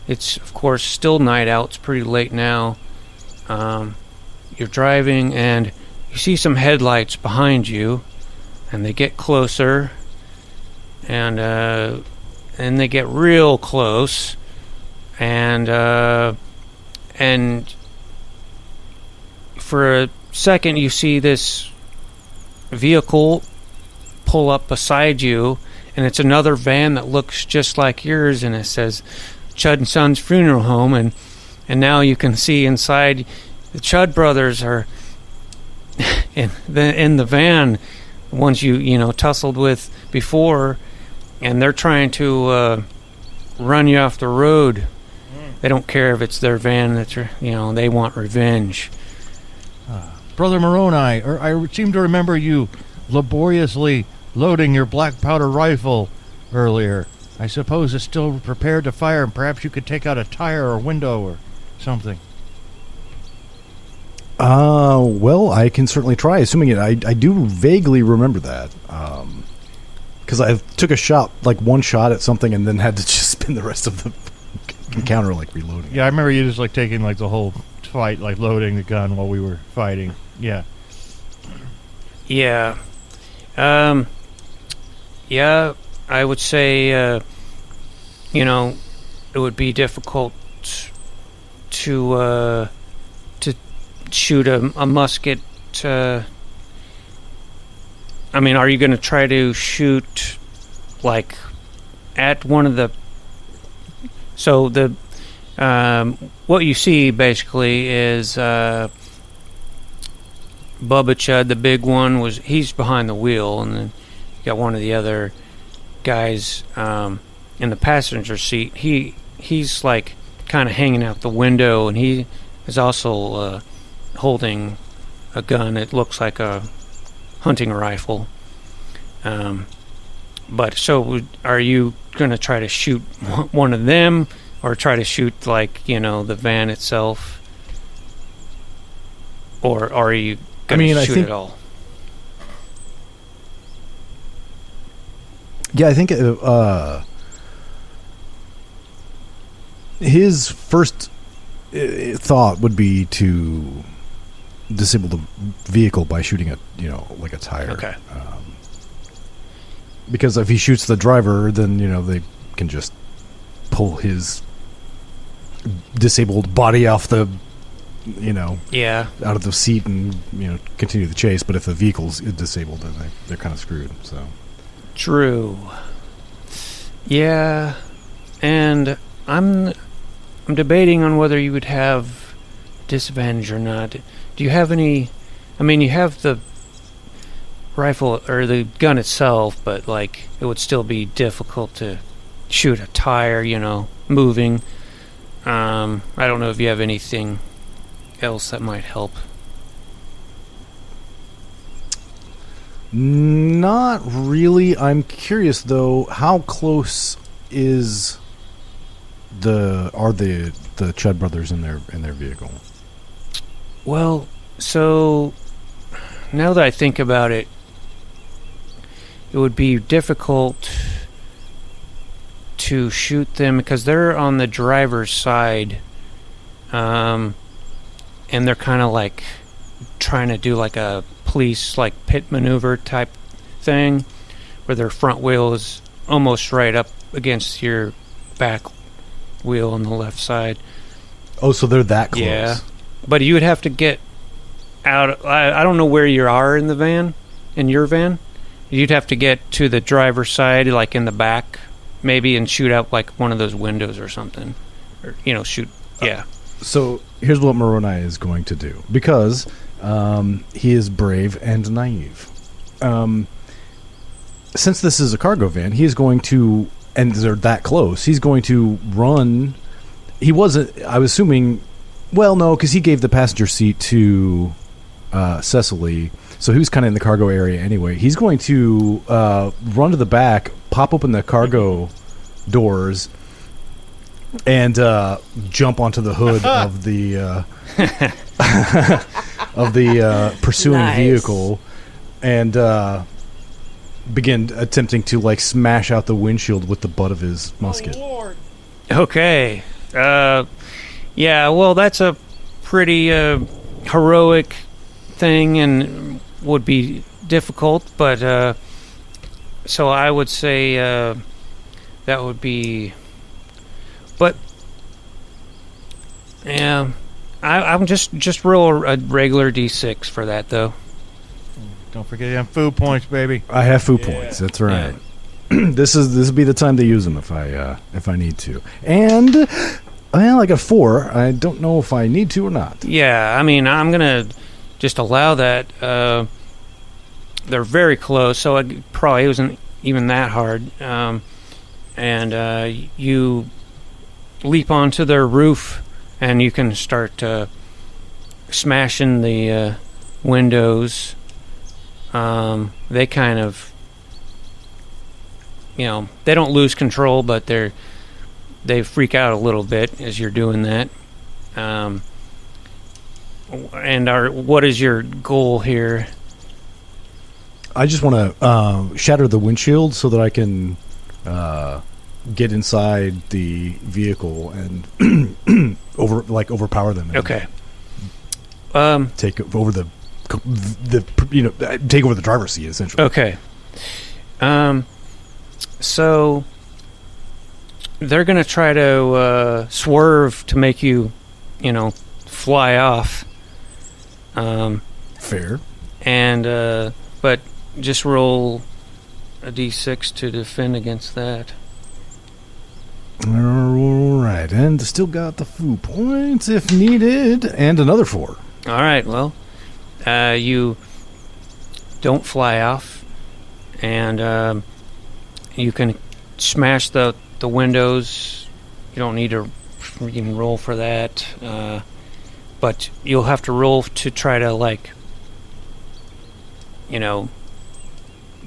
[SPEAKER 1] it's of course still night out. It's pretty late now. You're driving, and you see some headlights behind you, and they get closer, and they get real close, and for a second you see this vehicle pull up beside you, and it's another van that looks just like yours, and it says Chud and Sons Funeral Home, and now you can see inside the Chud brothers are in the van, the ones you tussled with before, and they're trying to run you off the road. They don't care if it's their van. They want revenge.
[SPEAKER 3] Brother Moroni, I seem to remember you laboriously loading your black powder rifle earlier. I suppose it's still prepared to fire, and perhaps you could take out a tire or window or something.
[SPEAKER 4] Well, I can certainly try, assuming it. I do vaguely remember that. Because I took one shot at something and then had to just spend the rest of the encounter, reloading.
[SPEAKER 3] Yeah, I remember you just, taking, the whole fight, loading the gun while we were fighting. Yeah.
[SPEAKER 1] Yeah. Yeah, I would say, it would be difficult to shoot a musket. Are you going to try to shoot, at one of the... So the... what you see, basically, is... Bubba Chud, the big one, he's behind the wheel, and then you got one of the other guys in the passenger seat. He's kind of hanging out the window, and he is also holding a gun. It looks like a hunting rifle. But so are you going to try to shoot one of them, or try to shoot the van itself, or are you going to shoot it all?
[SPEAKER 4] Yeah, I think his first thought would be to disable the vehicle by shooting a tire.
[SPEAKER 1] Okay.
[SPEAKER 4] Because if he shoots the driver, then they can just pull his disabled body off the out of the seat and continue the chase. But if the vehicle's disabled, then they're kind of screwed. So
[SPEAKER 1] true. Yeah, and I'm debating on whether you would have disadvantage or not. Do you have any? You have the rifle or the gun itself, but it would still be difficult to shoot a tire, moving. I don't know if you have anything else that might help.
[SPEAKER 4] Not really. I'm curious though, how close are the Chud brothers in their vehicle?
[SPEAKER 1] Well, so now that I think about it, it would be difficult to shoot them because they're on the driver's side, and they're kind of trying to do a police pit maneuver type thing, where their front wheel is almost right up against your back wheel on the left side.
[SPEAKER 4] Oh, so they're that close.
[SPEAKER 1] Yeah, but you would have to get out. I don't know where you are in your van. You'd have to get to the driver's side, in the back, maybe, and shoot out one of those windows or something, or shoot. Yeah.
[SPEAKER 4] So here's what Moroni is going to do, because he is brave and naive. Since this is a cargo van, he is going to, and they're that close, he's going to run. He wasn't, I was assuming, well, no, because he gave the passenger seat to Cecily, so he was kind of in the cargo area anyway. He's going to run to the back, pop open the cargo doors, and jump onto the hood of the pursuing vehicle, and begin attempting to like smash out the windshield with the butt of his musket.
[SPEAKER 2] Oh, Lord.
[SPEAKER 1] Okay. Yeah, well, that's a pretty heroic thing and would be difficult, but so I would say that would be... But, yeah, I'm just roll a regular D6 for that, though.
[SPEAKER 3] Don't forget you have food points, baby.
[SPEAKER 4] I have food points. That's right. Yeah. This will be the time to use them if I need to. And well, I got 4. I don't know if I need to or not.
[SPEAKER 1] Yeah, I mean, I'm gonna just allow that. They're very close, so it probably wasn't even that hard. And you leap onto their roof, and you can start smashing the windows. They kind of, they don't lose control, but they freak out a little bit as you're doing that. And what is your goal here?
[SPEAKER 4] I just want to shatter the windshield so that I can get inside the vehicle and overpower them.
[SPEAKER 1] Okay.
[SPEAKER 4] Take over take over the driver's seat essentially.
[SPEAKER 1] Okay. So they're going to try to swerve to make you, fly off.
[SPEAKER 4] Fair.
[SPEAKER 1] And but just roll a d6 to defend against that.
[SPEAKER 4] All right, and still got the food points if needed, and another 4.
[SPEAKER 1] All right, well, you don't fly off, and you can smash the windows. You don't need to even roll for that, but you'll have to roll to try to,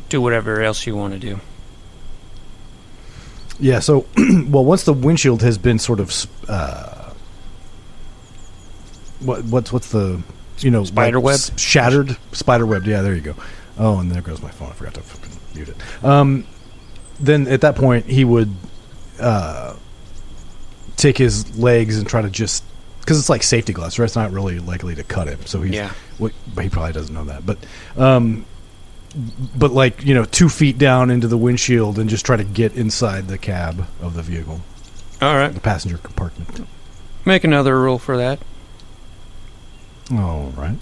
[SPEAKER 1] do whatever else you want to do.
[SPEAKER 4] Yeah, so, well, once the windshield has been sort of, what's the,
[SPEAKER 1] Spiderweb?
[SPEAKER 4] Shattered? Spiderweb, yeah, there you go. Oh, and there goes my phone. I forgot to fucking mute it. Then at that point, he would take his legs and try to just, because it's like safety glass, right? It's not really likely to cut him. So he's, but he probably doesn't know that. But 2 feet down into the windshield and just try to get inside the cab of the vehicle.
[SPEAKER 1] All right.
[SPEAKER 4] The passenger compartment.
[SPEAKER 1] Make another roll for that.
[SPEAKER 4] All right.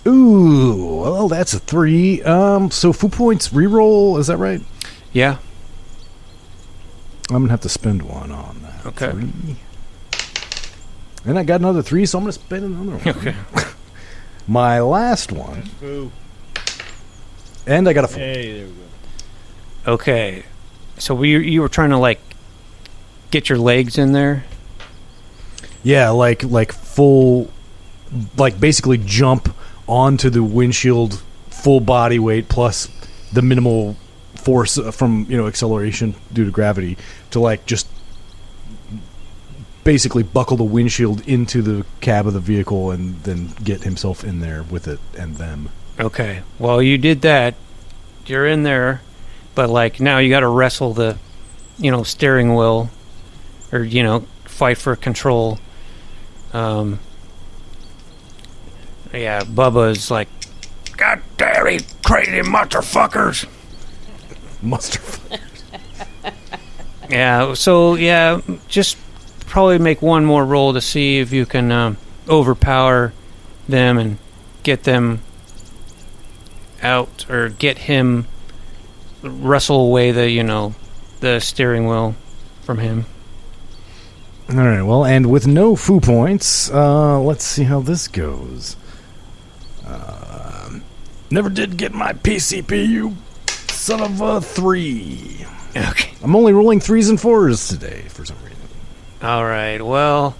[SPEAKER 4] Ooh, well, that's a 3. So food points reroll, is that right?
[SPEAKER 1] Yeah.
[SPEAKER 4] I'm going to have to spend 1 on that.
[SPEAKER 1] Okay.
[SPEAKER 4] 3. And I got another 3, so I'm going to spend another 1.
[SPEAKER 1] Okay.
[SPEAKER 4] My last one. And I got a 4.
[SPEAKER 3] Hey, there we go.
[SPEAKER 1] Okay. So you were trying to, get your legs in there?
[SPEAKER 4] Yeah, like full, basically jump onto the windshield, full body weight plus the minimal force from acceleration due to gravity to just basically buckle the windshield into the cab of the vehicle and then get himself in there with it and them.
[SPEAKER 1] Okay. Well, you did that. You're in there, but now you got to wrestle the, steering wheel, or fight for control. Yeah, Bubba's like, God damn it, crazy motherfuckers. Yeah, so, just probably make one more roll to see if you can overpower them and get them out, or get him, wrestle away the steering wheel from him.
[SPEAKER 4] All right, well, and with no foo points, let's see how this goes. Never did get my PCP, you son of a 3.
[SPEAKER 1] Okay.
[SPEAKER 4] I'm only rolling 3s and 4s today for some reason.
[SPEAKER 1] All right, well,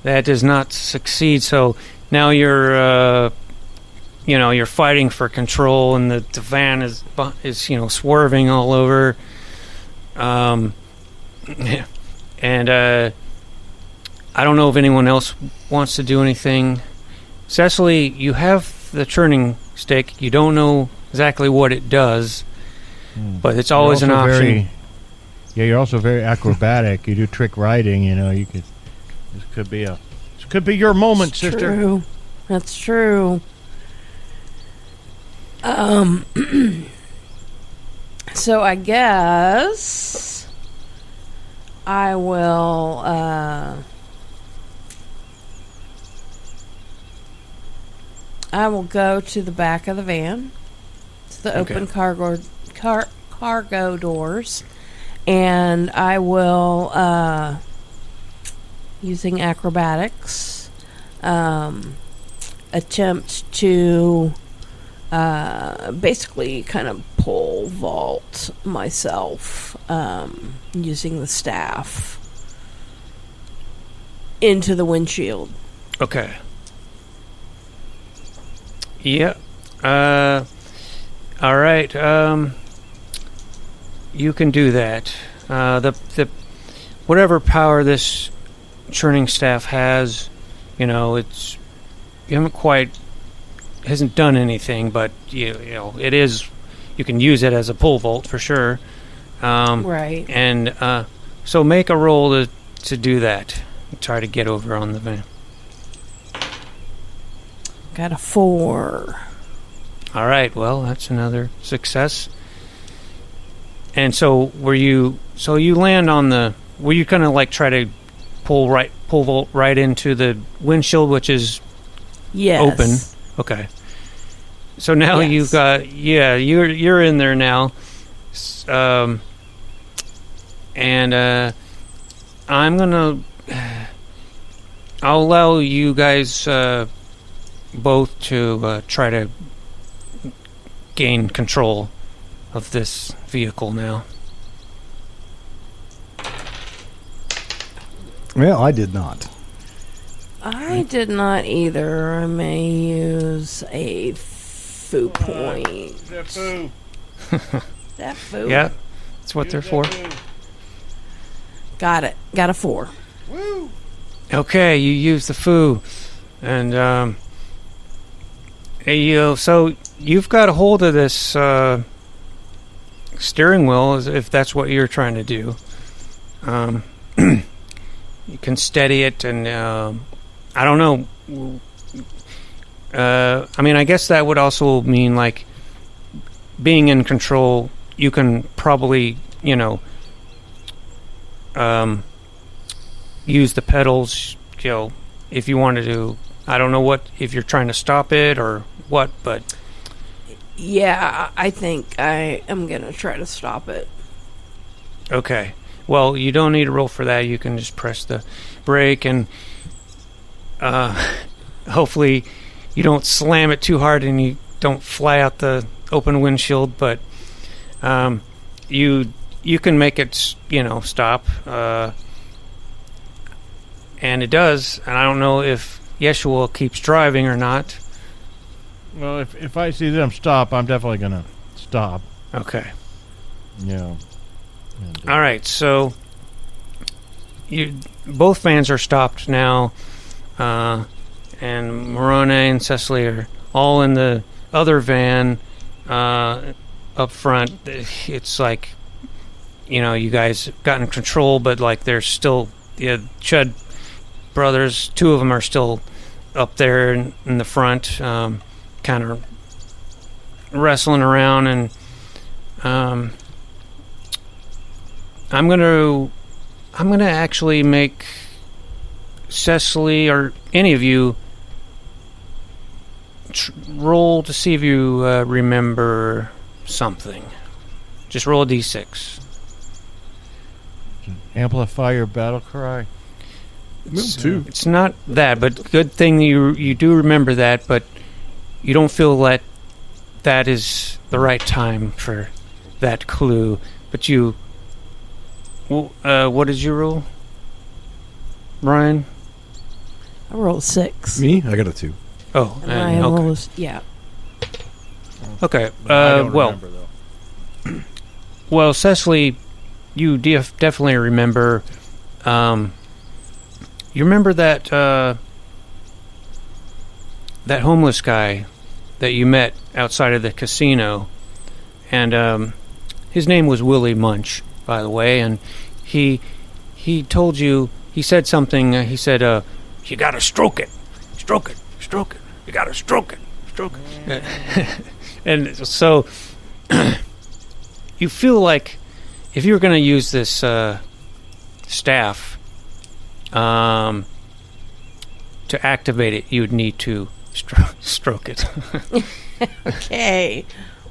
[SPEAKER 1] that does not succeed, so now you're, you're fighting for control, and the van is swerving all over. Yeah. And I don't know if anyone else wants to do anything. Cecily, you have the churning stick. You don't know exactly what it does, but it's always an option.
[SPEAKER 3] You're also very acrobatic. You do trick riding. You could. This could be your moment,
[SPEAKER 2] That's
[SPEAKER 3] sister.
[SPEAKER 2] True. That's true. So I guess I will. I will go to the back of the van, to the open cargo doors, and I will, using acrobatics, attempt to basically kind of pole vault myself using the staff into the windshield.
[SPEAKER 1] Okay. Yeah. All right. You can do that. The whatever power this churning staff has, it's hasn't done anything, but it is. You can use it as a pole vault for sure.
[SPEAKER 2] Right.
[SPEAKER 1] And so make a roll to do that. Try to get over on the van.
[SPEAKER 2] Got a 4.
[SPEAKER 1] All right. Well, that's another success. And so you land on the. Were you kind of like try to pole vault right into the windshield, which is open? Okay. So now you've got you're in there now, and I'll allow you guys both to try to gain control of this vehicle now.
[SPEAKER 4] Well, I did not.
[SPEAKER 2] I did not either. I may use a foo point.
[SPEAKER 3] That foo.
[SPEAKER 2] That foo.
[SPEAKER 1] Yeah, that's what they're for.
[SPEAKER 2] Got it. Got a 4.
[SPEAKER 3] Woo.
[SPEAKER 1] Okay, you use the foo, and so you've got a hold of this steering wheel, if that's what you're trying to do. You can steady it, and I don't know. I guess that would also mean like being in control. You can probably, use the pedals, if you wanted to. I don't know if you're trying to stop it or what, but
[SPEAKER 2] yeah, I think I am gonna try to stop it.
[SPEAKER 1] Okay. Well, you don't need a roll for that. You can just press the brake, and hopefully you don't slam it too hard and you don't fly out the open windshield. But you can make it, stop, and it does. And I don't know if Yeshua keeps driving or not.
[SPEAKER 3] Well, if I see them stop, I'm definitely gonna stop.
[SPEAKER 1] Okay.
[SPEAKER 3] Yeah.
[SPEAKER 1] All right, so both vans are stopped now, and Moroni and Cecily are all in the other van up front. It's like, you guys got in control, but like there's still the Chud brothers. 2 of them are still up there in the front, kind of wrestling around, and I'm gonna actually make Cecily or any of you roll to see if you remember something. Just roll a d6.
[SPEAKER 3] Amplify your battle cry.
[SPEAKER 1] It's not that, but good thing you do remember that, but you don't feel that is the right time for that clue. But you. What did you roll, Brian?
[SPEAKER 2] I rolled 6.
[SPEAKER 4] Me? I got a 2.
[SPEAKER 2] Oh, and Ryan
[SPEAKER 1] okay.
[SPEAKER 2] rolls, yeah.
[SPEAKER 1] Okay.
[SPEAKER 3] I don't remember, though.
[SPEAKER 1] Well, Cecily you definitely remember. You remember that that homeless guy that you met outside of the casino, and his name was Willie Munch, by the way, and he told you, he said something. He said, "You gotta stroke it, stroke it, stroke it. You gotta stroke it, stroke it." And so you feel like if you were going to use this staff to activate it, you would need to stroke it.
[SPEAKER 2] Okay.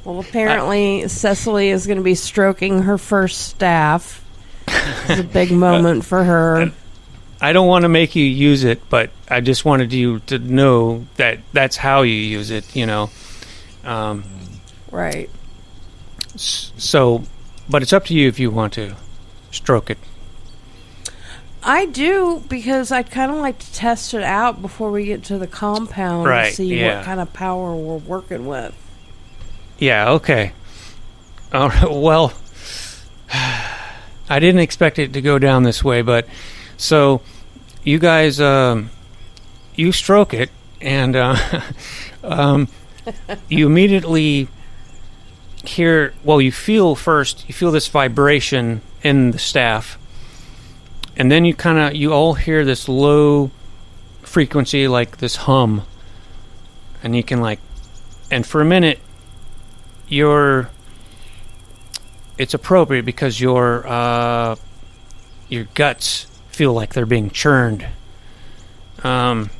[SPEAKER 2] Well, apparently Cecily is going to be stroking her first staff. It's a big moment for her.
[SPEAKER 1] I don't want to make you use it, but I just wanted you to know that that's how you use it, you know.
[SPEAKER 2] Right.
[SPEAKER 1] So, but it's up to you if you want to stroke it.
[SPEAKER 2] I do, because I'd kind of like to test it out before we get to the compound
[SPEAKER 1] Right,
[SPEAKER 2] to see
[SPEAKER 1] yeah.
[SPEAKER 2] what kind of power we're working with.
[SPEAKER 1] Yeah, okay. All right, well, I didn't expect it to go down this way, but so you guys, you stroke it, and you immediately hear, well, you feel this vibration in the staff, and then you all hear this low frequency, like this hum, and you can and for a minute, it's appropriate because your guts feel like they're being churned. But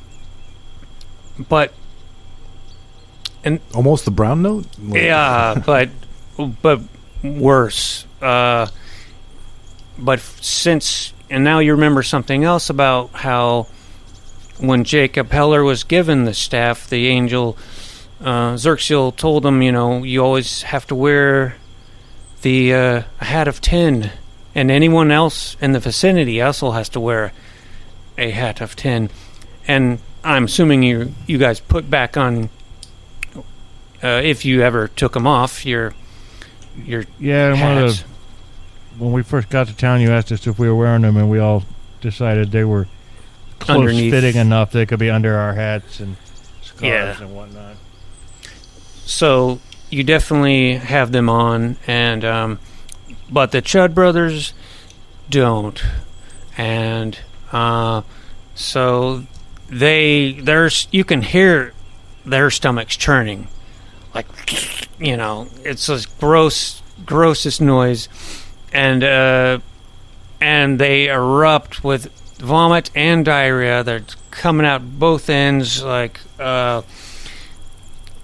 [SPEAKER 1] and
[SPEAKER 4] almost the brown note.
[SPEAKER 1] yeah, but worse. But and now you remember something else about how when Jacob Heller was given the staff, the angel Xerxiel told him, you always have to wear the a hat of tin, and anyone else in the vicinity also has to wear a hat of tin. And I'm assuming you guys put back on, if you ever took them off, your hats.
[SPEAKER 3] When we first got to town, you asked us if we were wearing them, and we all decided they were close-fitting enough they could be under our hats and scarves and whatnot.
[SPEAKER 1] So you definitely have them on, and but the Chud brothers don't, and so you can hear their stomachs churning, like it's this grossest noise, and they erupt with vomit and diarrhea. They're coming out both ends,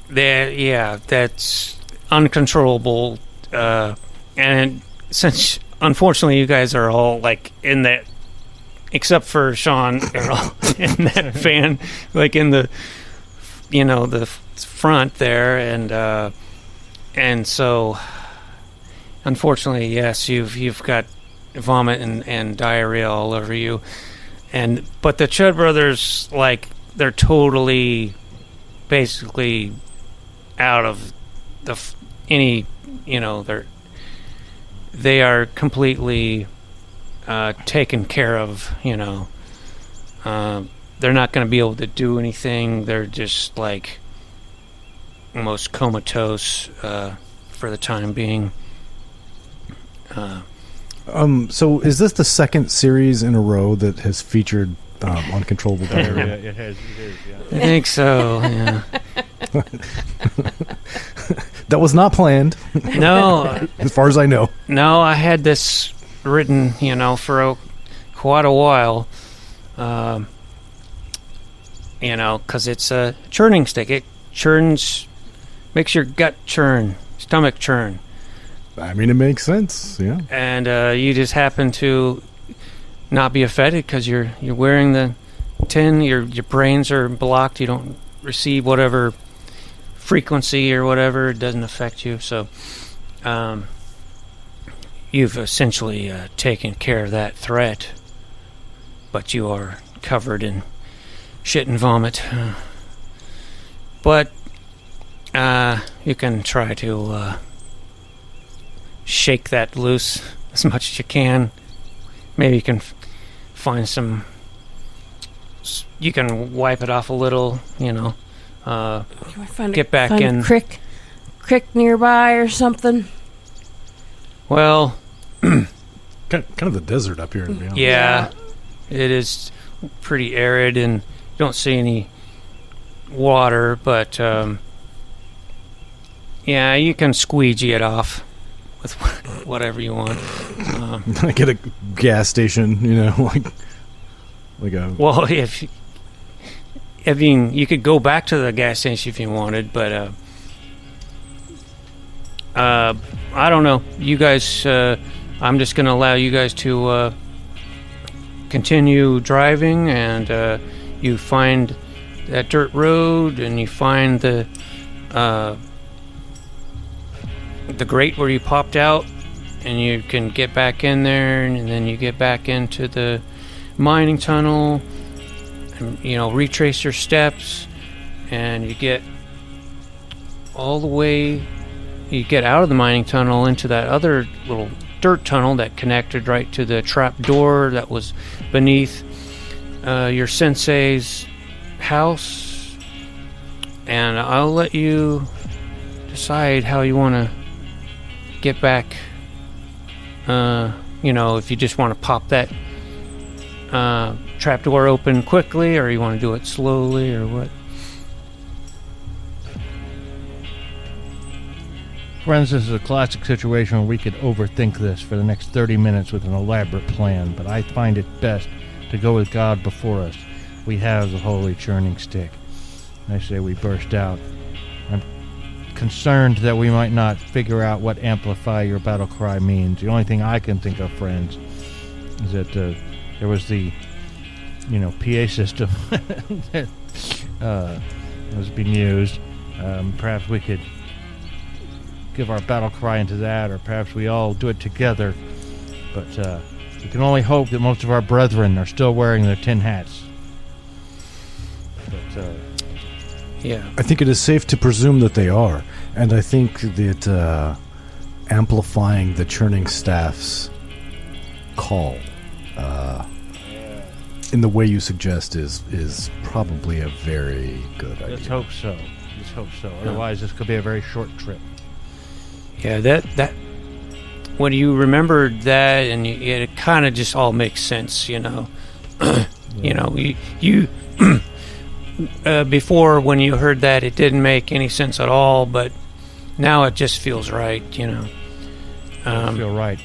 [SPEAKER 1] that's uncontrollable. And since unfortunately you guys are all in that, except for Sean, are all in that van, in the the front there, and so unfortunately, yes, you've got vomit and diarrhea all over you, but the Chud brothers, they're totally, basically out of they are completely taken care of. They're not going to be able to do anything. They're just almost comatose for the time being.
[SPEAKER 4] So is this the second series in a row that has featured uncontrollable diarrhea?
[SPEAKER 3] It is, yeah.
[SPEAKER 1] I think so, yeah.
[SPEAKER 4] That was not planned.
[SPEAKER 1] No.
[SPEAKER 4] As far as I know.
[SPEAKER 1] No, I had this written, for quite a while. Because it's a churning stick. It churns, makes your gut churn, stomach churn.
[SPEAKER 4] I mean, it makes sense, yeah.
[SPEAKER 1] And you just happen to not be affected because you're wearing the tin. Your brains are blocked. You don't receive whatever frequency or whatever. It doesn't affect you. So you've essentially taken care of that threat. But you are covered in shit and vomit. But you can try to shake that loose as much as you can. Maybe you can find some. You can wipe it off a little,
[SPEAKER 2] Can we
[SPEAKER 1] get back in.
[SPEAKER 2] A creek nearby or something?
[SPEAKER 1] Well,
[SPEAKER 4] kind of the desert up here. To be honest.
[SPEAKER 1] Yeah, it is pretty arid, and you don't see any water, but yeah, you can squeegee it off with whatever you want.
[SPEAKER 4] Like at a gas station, like a.
[SPEAKER 1] Well, you could go back to the gas station if you wanted, but I don't know. You guys, I'm just going to allow you guys to continue driving, and you find that dirt road, and you find the grate where you popped out, and you can get back in there, and then you get back into the mining tunnel, and retrace your steps, and you get all the way. You get out of the mining tunnel into that other little dirt tunnel that connected right to the trap door that was beneath your sensei's house, and I'll let you decide how you want to get back. If you just want to pop that trap door open quickly, or you want to do it slowly, or what.
[SPEAKER 3] Friends, this is a classic situation where we could overthink this for the next 30 minutes with an elaborate plan, but I find it best to go with God before us. We have the holy churning stick. I say we burst out. I'm concerned that we might not figure out what amplify your battle cry means. The only thing I can think of, friends, is that there was the, PA system that was being used. Perhaps we could give our battle cry into that, or perhaps we all do it together. But we can only hope that most of our brethren are still wearing their tin hats. But
[SPEAKER 1] yeah,
[SPEAKER 4] I think it is safe to presume that they are, and I think that amplifying the churning staff's call in the way you suggest is probably a very good idea.
[SPEAKER 3] Let's hope so. Otherwise, this could be a very short trip.
[SPEAKER 1] Yeah, that when you remembered that, and it kind of just all makes sense,
[SPEAKER 3] Yeah.
[SPEAKER 1] You before, when you heard that, it didn't make any sense at all, but now it just feels right,
[SPEAKER 3] I feel right.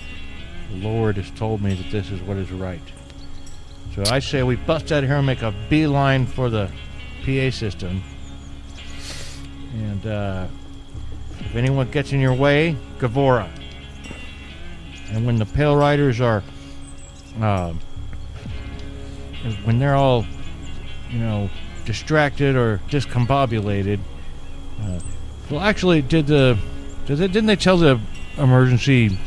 [SPEAKER 3] The Lord has told me that this is what is right. So I say we bust out of here and make a beeline for the PA system. And if anyone gets in your way, Gavora. And when the Pale Riders are, when they're all, distracted or discombobulated, well, actually, didn't they tell the emergency,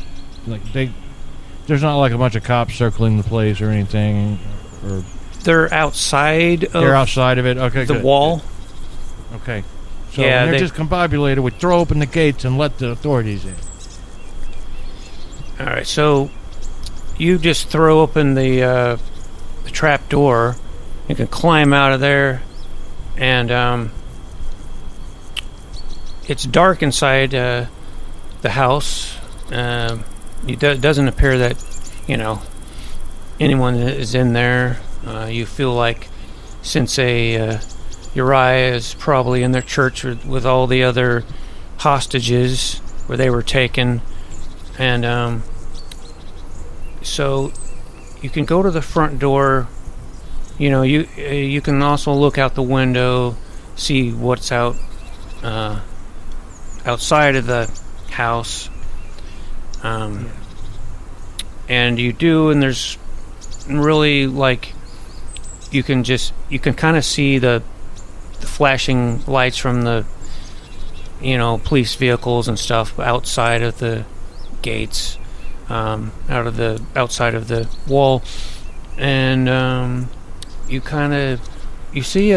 [SPEAKER 3] there's not like a bunch of cops circling the place or anything, or
[SPEAKER 1] they're outside of
[SPEAKER 3] it. Okay,
[SPEAKER 1] the
[SPEAKER 3] good.
[SPEAKER 1] wall.
[SPEAKER 3] Okay. So
[SPEAKER 1] Yeah,
[SPEAKER 3] when they're discombobulated, we throw open the gates and let the authorities in.
[SPEAKER 1] All right, so you just throw open the trap door. You can climb out of there, and it's dark inside the house. It doesn't appear that anyone is in there. You feel like Sensei Uriah is probably in their church with all the other hostages where they were taken, and so you can go to the front door. You can also look out the window, see what's outside of the house, and you do, and there's really you can kind of see the flashing lights from the police vehicles and stuff outside of the gates, outside of the wall, and you see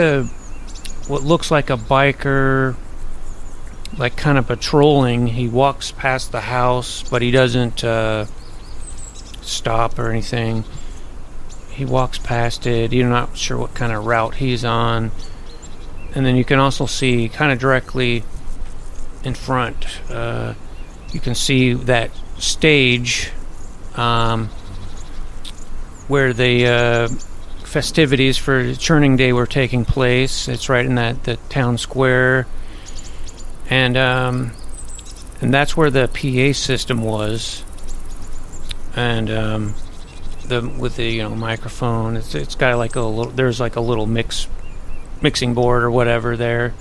[SPEAKER 1] what looks like a biker, kind of patrolling. He walks past the house, but he doesn't stop or anything. He walks past it. You're not sure what kind of route he's on. And then you can also see kind of directly in front, you can see that stage where the festivities for Churning Day were taking place. It's right in the town square. And that's where the PA system was. And with the microphone, it's got like a little, there's like a little mixing board or whatever there.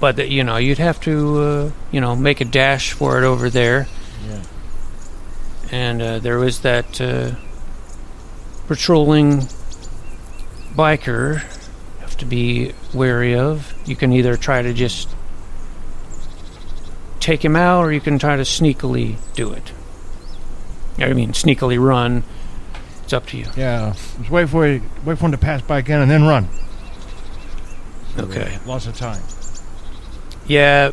[SPEAKER 1] But you'd have to make a dash for it over there.
[SPEAKER 3] Yeah.
[SPEAKER 1] And there was that patrolling biker you have to be wary of. You can either try to just take him out, or you can try to sneakily do it. I mean, sneakily run. It's up to you.
[SPEAKER 3] Yeah, just wait for him to pass by again and then run.
[SPEAKER 1] Okay.
[SPEAKER 3] Lots of time.
[SPEAKER 1] Yeah.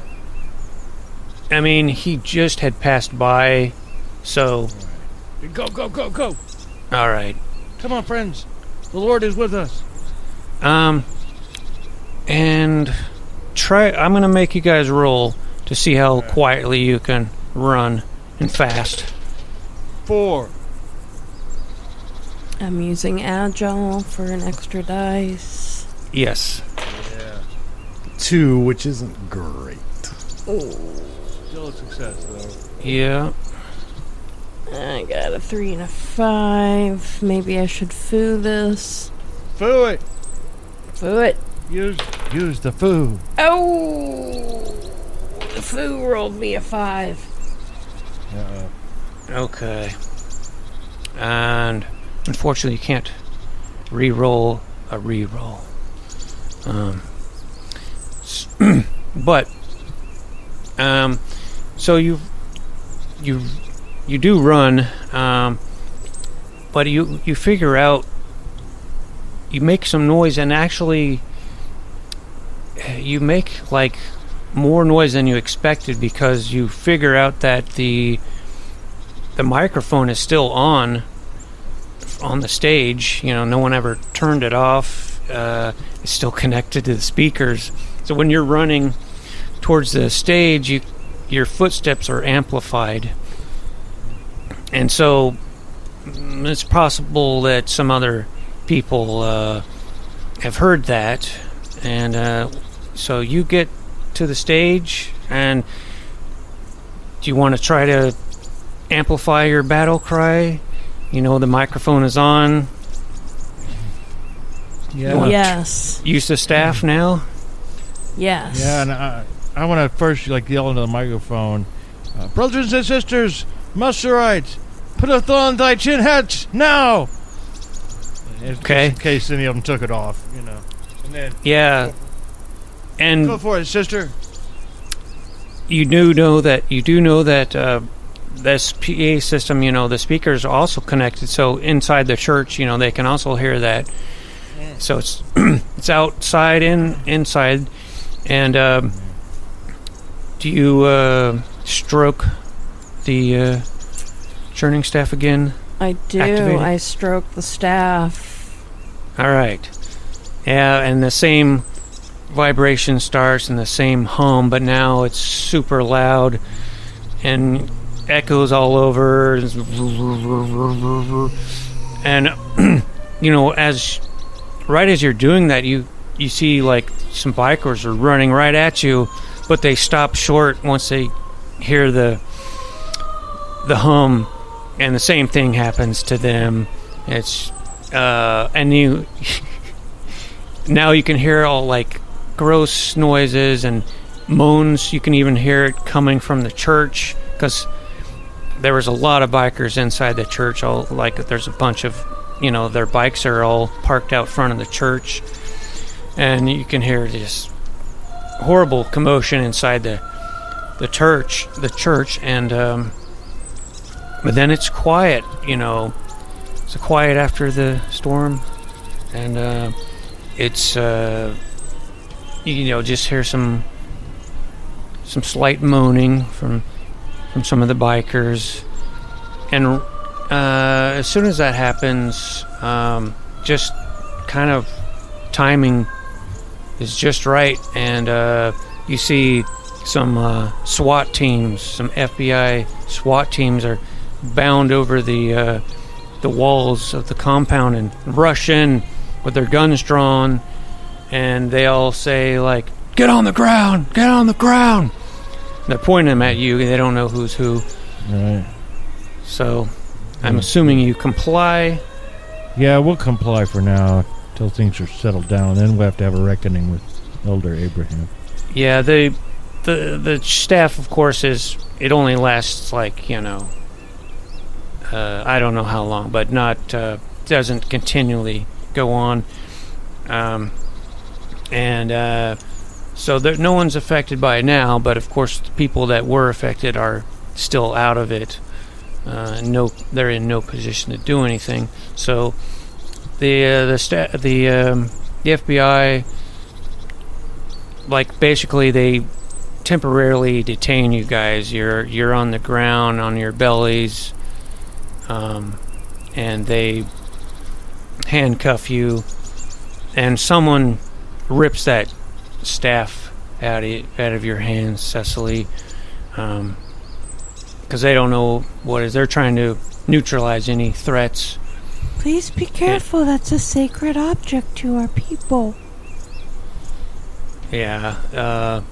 [SPEAKER 1] I mean, he just had passed by, so...
[SPEAKER 3] Go, go, go, go!
[SPEAKER 1] All right.
[SPEAKER 3] Come on, friends. The Lord is with us.
[SPEAKER 1] And I'm going to make you guys roll to see how quietly you can run and fast.
[SPEAKER 3] 4.
[SPEAKER 2] I'm using Agile for an extra dice.
[SPEAKER 1] Yes.
[SPEAKER 3] Yeah.
[SPEAKER 4] 2, which isn't great.
[SPEAKER 2] Ooh.
[SPEAKER 3] Still a success, though.
[SPEAKER 1] Yeah.
[SPEAKER 2] I got a 3 and a 5. Maybe I should foo this.
[SPEAKER 3] Foo it!
[SPEAKER 2] Foo it.
[SPEAKER 3] Use the foo.
[SPEAKER 2] Oh! The foo rolled me a 5.
[SPEAKER 3] Uh-oh.
[SPEAKER 1] Okay. And unfortunately, you can't re-roll a re-roll. But so you do run, but you figure out, you make some noise, and actually you make like more noise than you expected, because you figure out that the microphone is still on the stage. No one ever turned it off. It's still connected to the speakers. So when you're running towards the stage, your footsteps are amplified. And so it's possible that some other people have heard that. And so you get to the stage, and do you want to try to amplify your battle cry? The microphone is on.
[SPEAKER 3] Yeah.
[SPEAKER 2] Yes.
[SPEAKER 1] Use the staff now?
[SPEAKER 2] Yes.
[SPEAKER 3] Yeah, and I want to first yell into the microphone, brothers and sisters, Musterites, put a thorn on thy chin hat now.
[SPEAKER 1] Okay.
[SPEAKER 3] In case any of them took it off, And then
[SPEAKER 1] Yeah. And
[SPEAKER 3] go for it, sister.
[SPEAKER 1] You do know that this PA system, the speakers are also connected. So inside the church, they can also hear that. So it's it's outside and inside. And do you stroke the churning staff again?
[SPEAKER 2] I do.
[SPEAKER 1] Activated?
[SPEAKER 2] I stroke the staff.
[SPEAKER 1] All right. Yeah, and the same vibration starts and the same hum, but now it's super loud and echoes all over. And as you're doing that, you see like some bikers are running right at you, but they stop short once they hear the hum, and the same thing happens to them. It's and you now you can hear all like gross noises and moans. You can even hear it coming from the church, because there was a lot of bikers inside the church. There's a bunch of their bikes are all parked out front of the church, and you can hear this horrible commotion inside the church, and but then it's quiet. It's quiet after the storm, and it's just hear some slight moaning from some of the bikers, And as soon as that happens, just kind of timing is just right, and you see some SWAT teams, some FBI SWAT teams are bound over the walls of the compound and rush in with their guns drawn, and they all say, like, "Get on the ground! Get on the ground!" And they're pointing them at you. They don't know who's who.
[SPEAKER 3] Right.
[SPEAKER 1] So, I'm assuming you comply.
[SPEAKER 3] Yeah, we'll comply for now until things are settled down. Then we'll have to have a reckoning with Elder Abraham.
[SPEAKER 1] Yeah, the staff, of course, it only lasts, like, I don't know how long, but not doesn't continually go on. So no one's affected by it now, but of course the people that were affected are still out of it. They're in no position to do anything. So the FBI, like, basically they temporarily detain you guys. You're on the ground on your bellies, and they handcuff you, and someone rips that staff out of your hands, Cecily, because they don't know what it is. They're trying to neutralize any threats.
[SPEAKER 2] Please be careful. That's a sacred object to our people.
[SPEAKER 1] Yeah,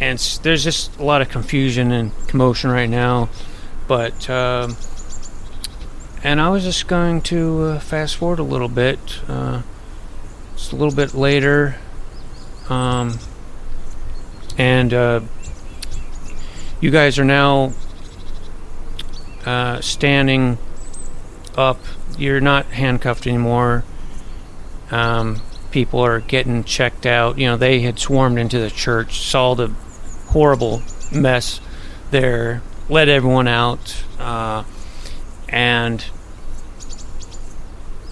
[SPEAKER 1] and there's just a lot of confusion and commotion right now, but and I was just going to fast forward a little bit, just a little bit later, and you guys are now standing up. You're not handcuffed anymore. People are getting checked out. They had swarmed into the church, saw the horrible mess there, let everyone out, and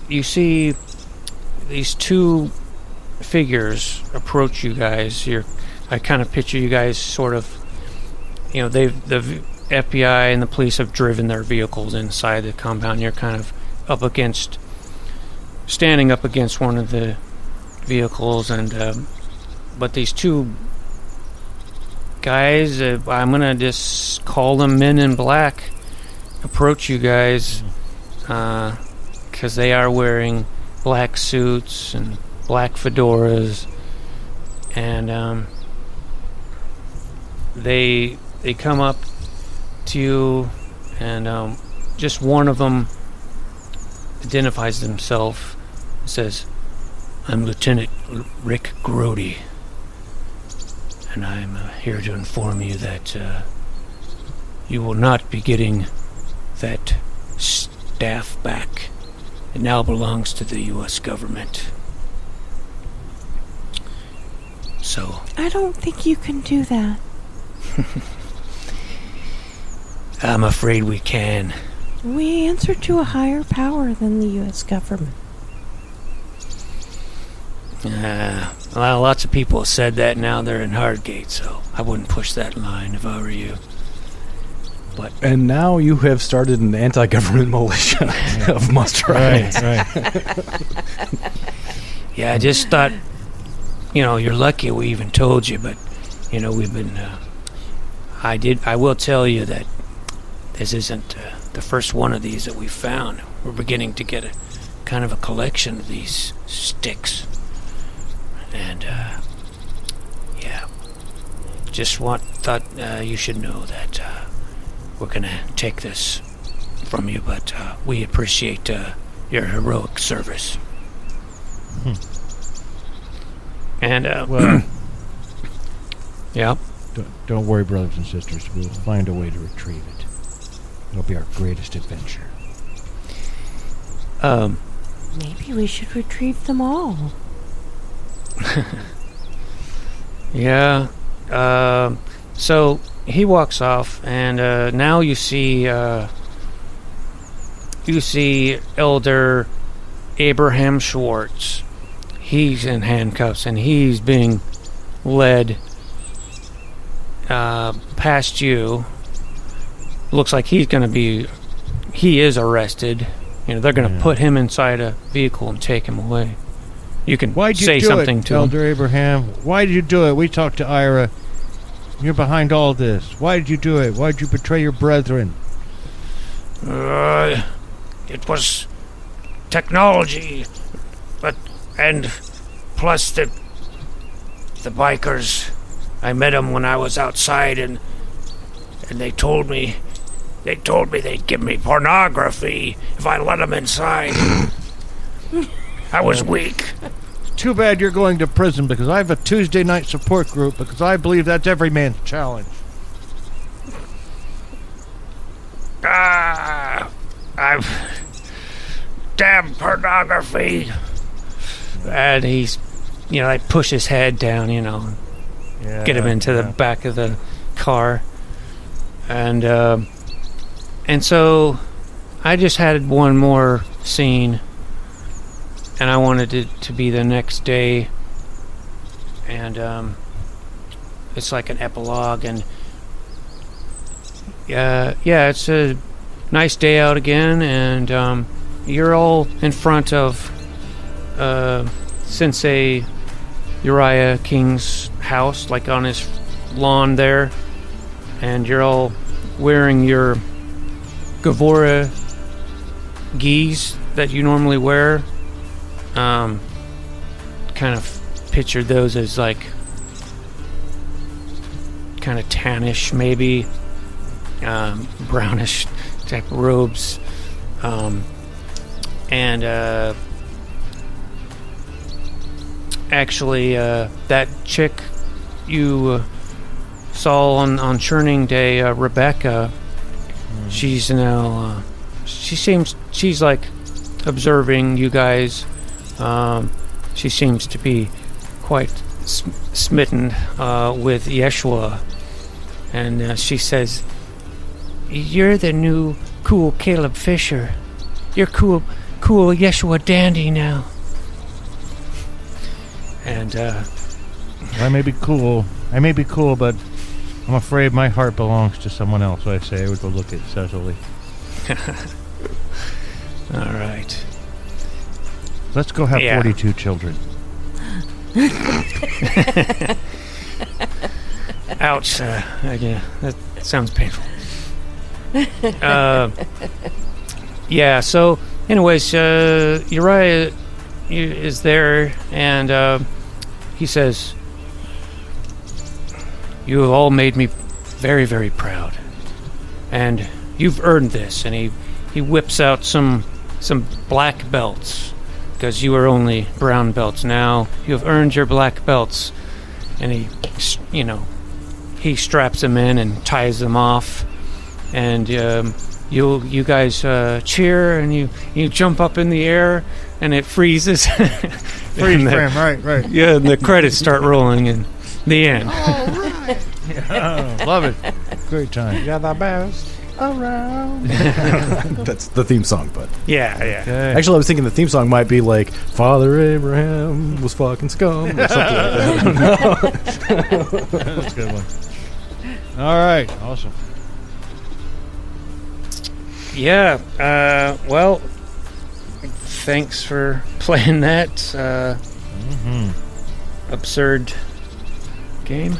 [SPEAKER 1] you see these two figures approach you guys. I kind of picture you guys sort of, the FBI and the police have driven their vehicles inside the compound. You're kind of standing up against one of the vehicles, and but these two guys, I'm gonna just call them Men in Black, approach you guys, because they are wearing black suits and black fedoras, and they come up to you, and just one of them identifies himself and says, "I'm Lieutenant Rick Grody, and I'm here to inform you that you will not be getting that staff back. It now belongs to the U.S. government." So,
[SPEAKER 2] I don't think you can do that.
[SPEAKER 1] I'm afraid we can.
[SPEAKER 2] We answer to a higher power than the U.S. government.
[SPEAKER 1] Well, lots of people have said that. Now they're in Hardgate, so I wouldn't push that line if I were you.
[SPEAKER 4] And now you have started an anti-government militia of Musterites.
[SPEAKER 3] Right.
[SPEAKER 1] Yeah, I just thought, you're lucky we even told you, but, we've been, I will tell you that this isn't the first one of these that we've found. We're beginning to get a kind of a collection of these sticks. And, yeah, thought you should know that we're going to take this from you, but we appreciate your heroic service. And,
[SPEAKER 3] well,
[SPEAKER 1] yeah.
[SPEAKER 3] Don't worry, brothers and sisters. We'll find a way to retrieve it. It'll be our greatest adventure.
[SPEAKER 2] Maybe we should retrieve them all.
[SPEAKER 1] Yeah. So he walks off, and now you see Elder Abraham Schwartz. He's in handcuffs, and he's being led past you looks like he is arrested. They're going to put him inside a vehicle and take him away. You can say something to him.
[SPEAKER 3] Elder Abraham, why did you do it? We talked to Ira. You're behind all this. Why did you do it? Why did you betray your brethren?
[SPEAKER 5] It was technology, and plus the bikers. I met them when I was outside, and they told me they'd give me pornography if I let them inside. I was weak.
[SPEAKER 3] Too bad you're going to prison, because I have a Tuesday night support group, because I believe that's every man's challenge.
[SPEAKER 5] Damn pornography.
[SPEAKER 1] And he's, they push his head down, get him into the back of the car. And so I just had one more scene, and I wanted it to be the next day. And it's like an epilogue, and it's a nice day out again, and you're all in front of Sensei Uriah King's house, like on his lawn there, and you're all wearing your Gavora gis that you normally wear. Kind of pictured those as like kind of tannish, maybe brownish type robes, and actually that chick you saw on Churning Day, Rebecca, she's now she's like observing you guys. She seems to be quite smitten with Yeshua, and she says, "You're the new cool Caleb Fisher. You're cool Yeshua dandy now." And
[SPEAKER 3] I may be cool, but I'm afraid my heart belongs to someone else. So I say, with a look at Cecily.
[SPEAKER 1] All right.
[SPEAKER 3] Let's go have 42 children.
[SPEAKER 1] Ouch. Yeah, that sounds painful. So anyways, Uriah is there, and he says, "You have all made me very, very proud, and you've earned this." And he whips out some black belts, because you are only brown belts. Now you have earned your black belts. And he straps them in and ties them off, and you guys cheer, and you jump up in the air, and it freezes.
[SPEAKER 3] Freeze frame, right.
[SPEAKER 1] Yeah, and the credits start rolling, and the end.
[SPEAKER 3] All right. Yeah, love it. Great time.
[SPEAKER 4] You're the best around. That's the theme song, but
[SPEAKER 1] yeah.
[SPEAKER 3] Okay.
[SPEAKER 4] Actually, I was thinking the theme song might be like "Father Abraham was fucking scum" or something like that. I don't know.
[SPEAKER 3] That's a good one. All right, awesome.
[SPEAKER 1] Yeah. Well, thanks for playing that absurd game.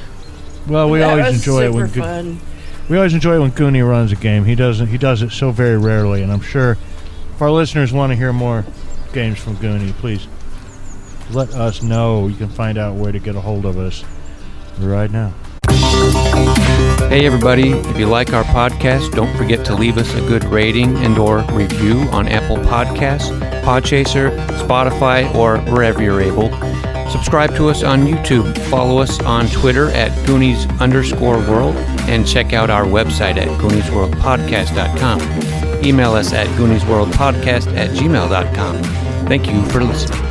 [SPEAKER 3] Well, we always enjoy it when
[SPEAKER 2] fun.
[SPEAKER 3] We always enjoy it when Goonie runs a game. He does it so very rarely, and I'm sure if our listeners want to hear more games from Goonie, please let us know. You can find out where to get a hold of us right now.
[SPEAKER 1] Hey everybody, if you like our podcast, don't forget to leave us a good rating and or review on Apple Podcasts, Podchaser, Spotify, or wherever you're able. Subscribe to us on YouTube, follow us on Twitter at Goonies_world, and check out our website at GooniesWorldPodcast.com. Email us at GooniesWorldPodcast@gmail.com. Thank you for listening.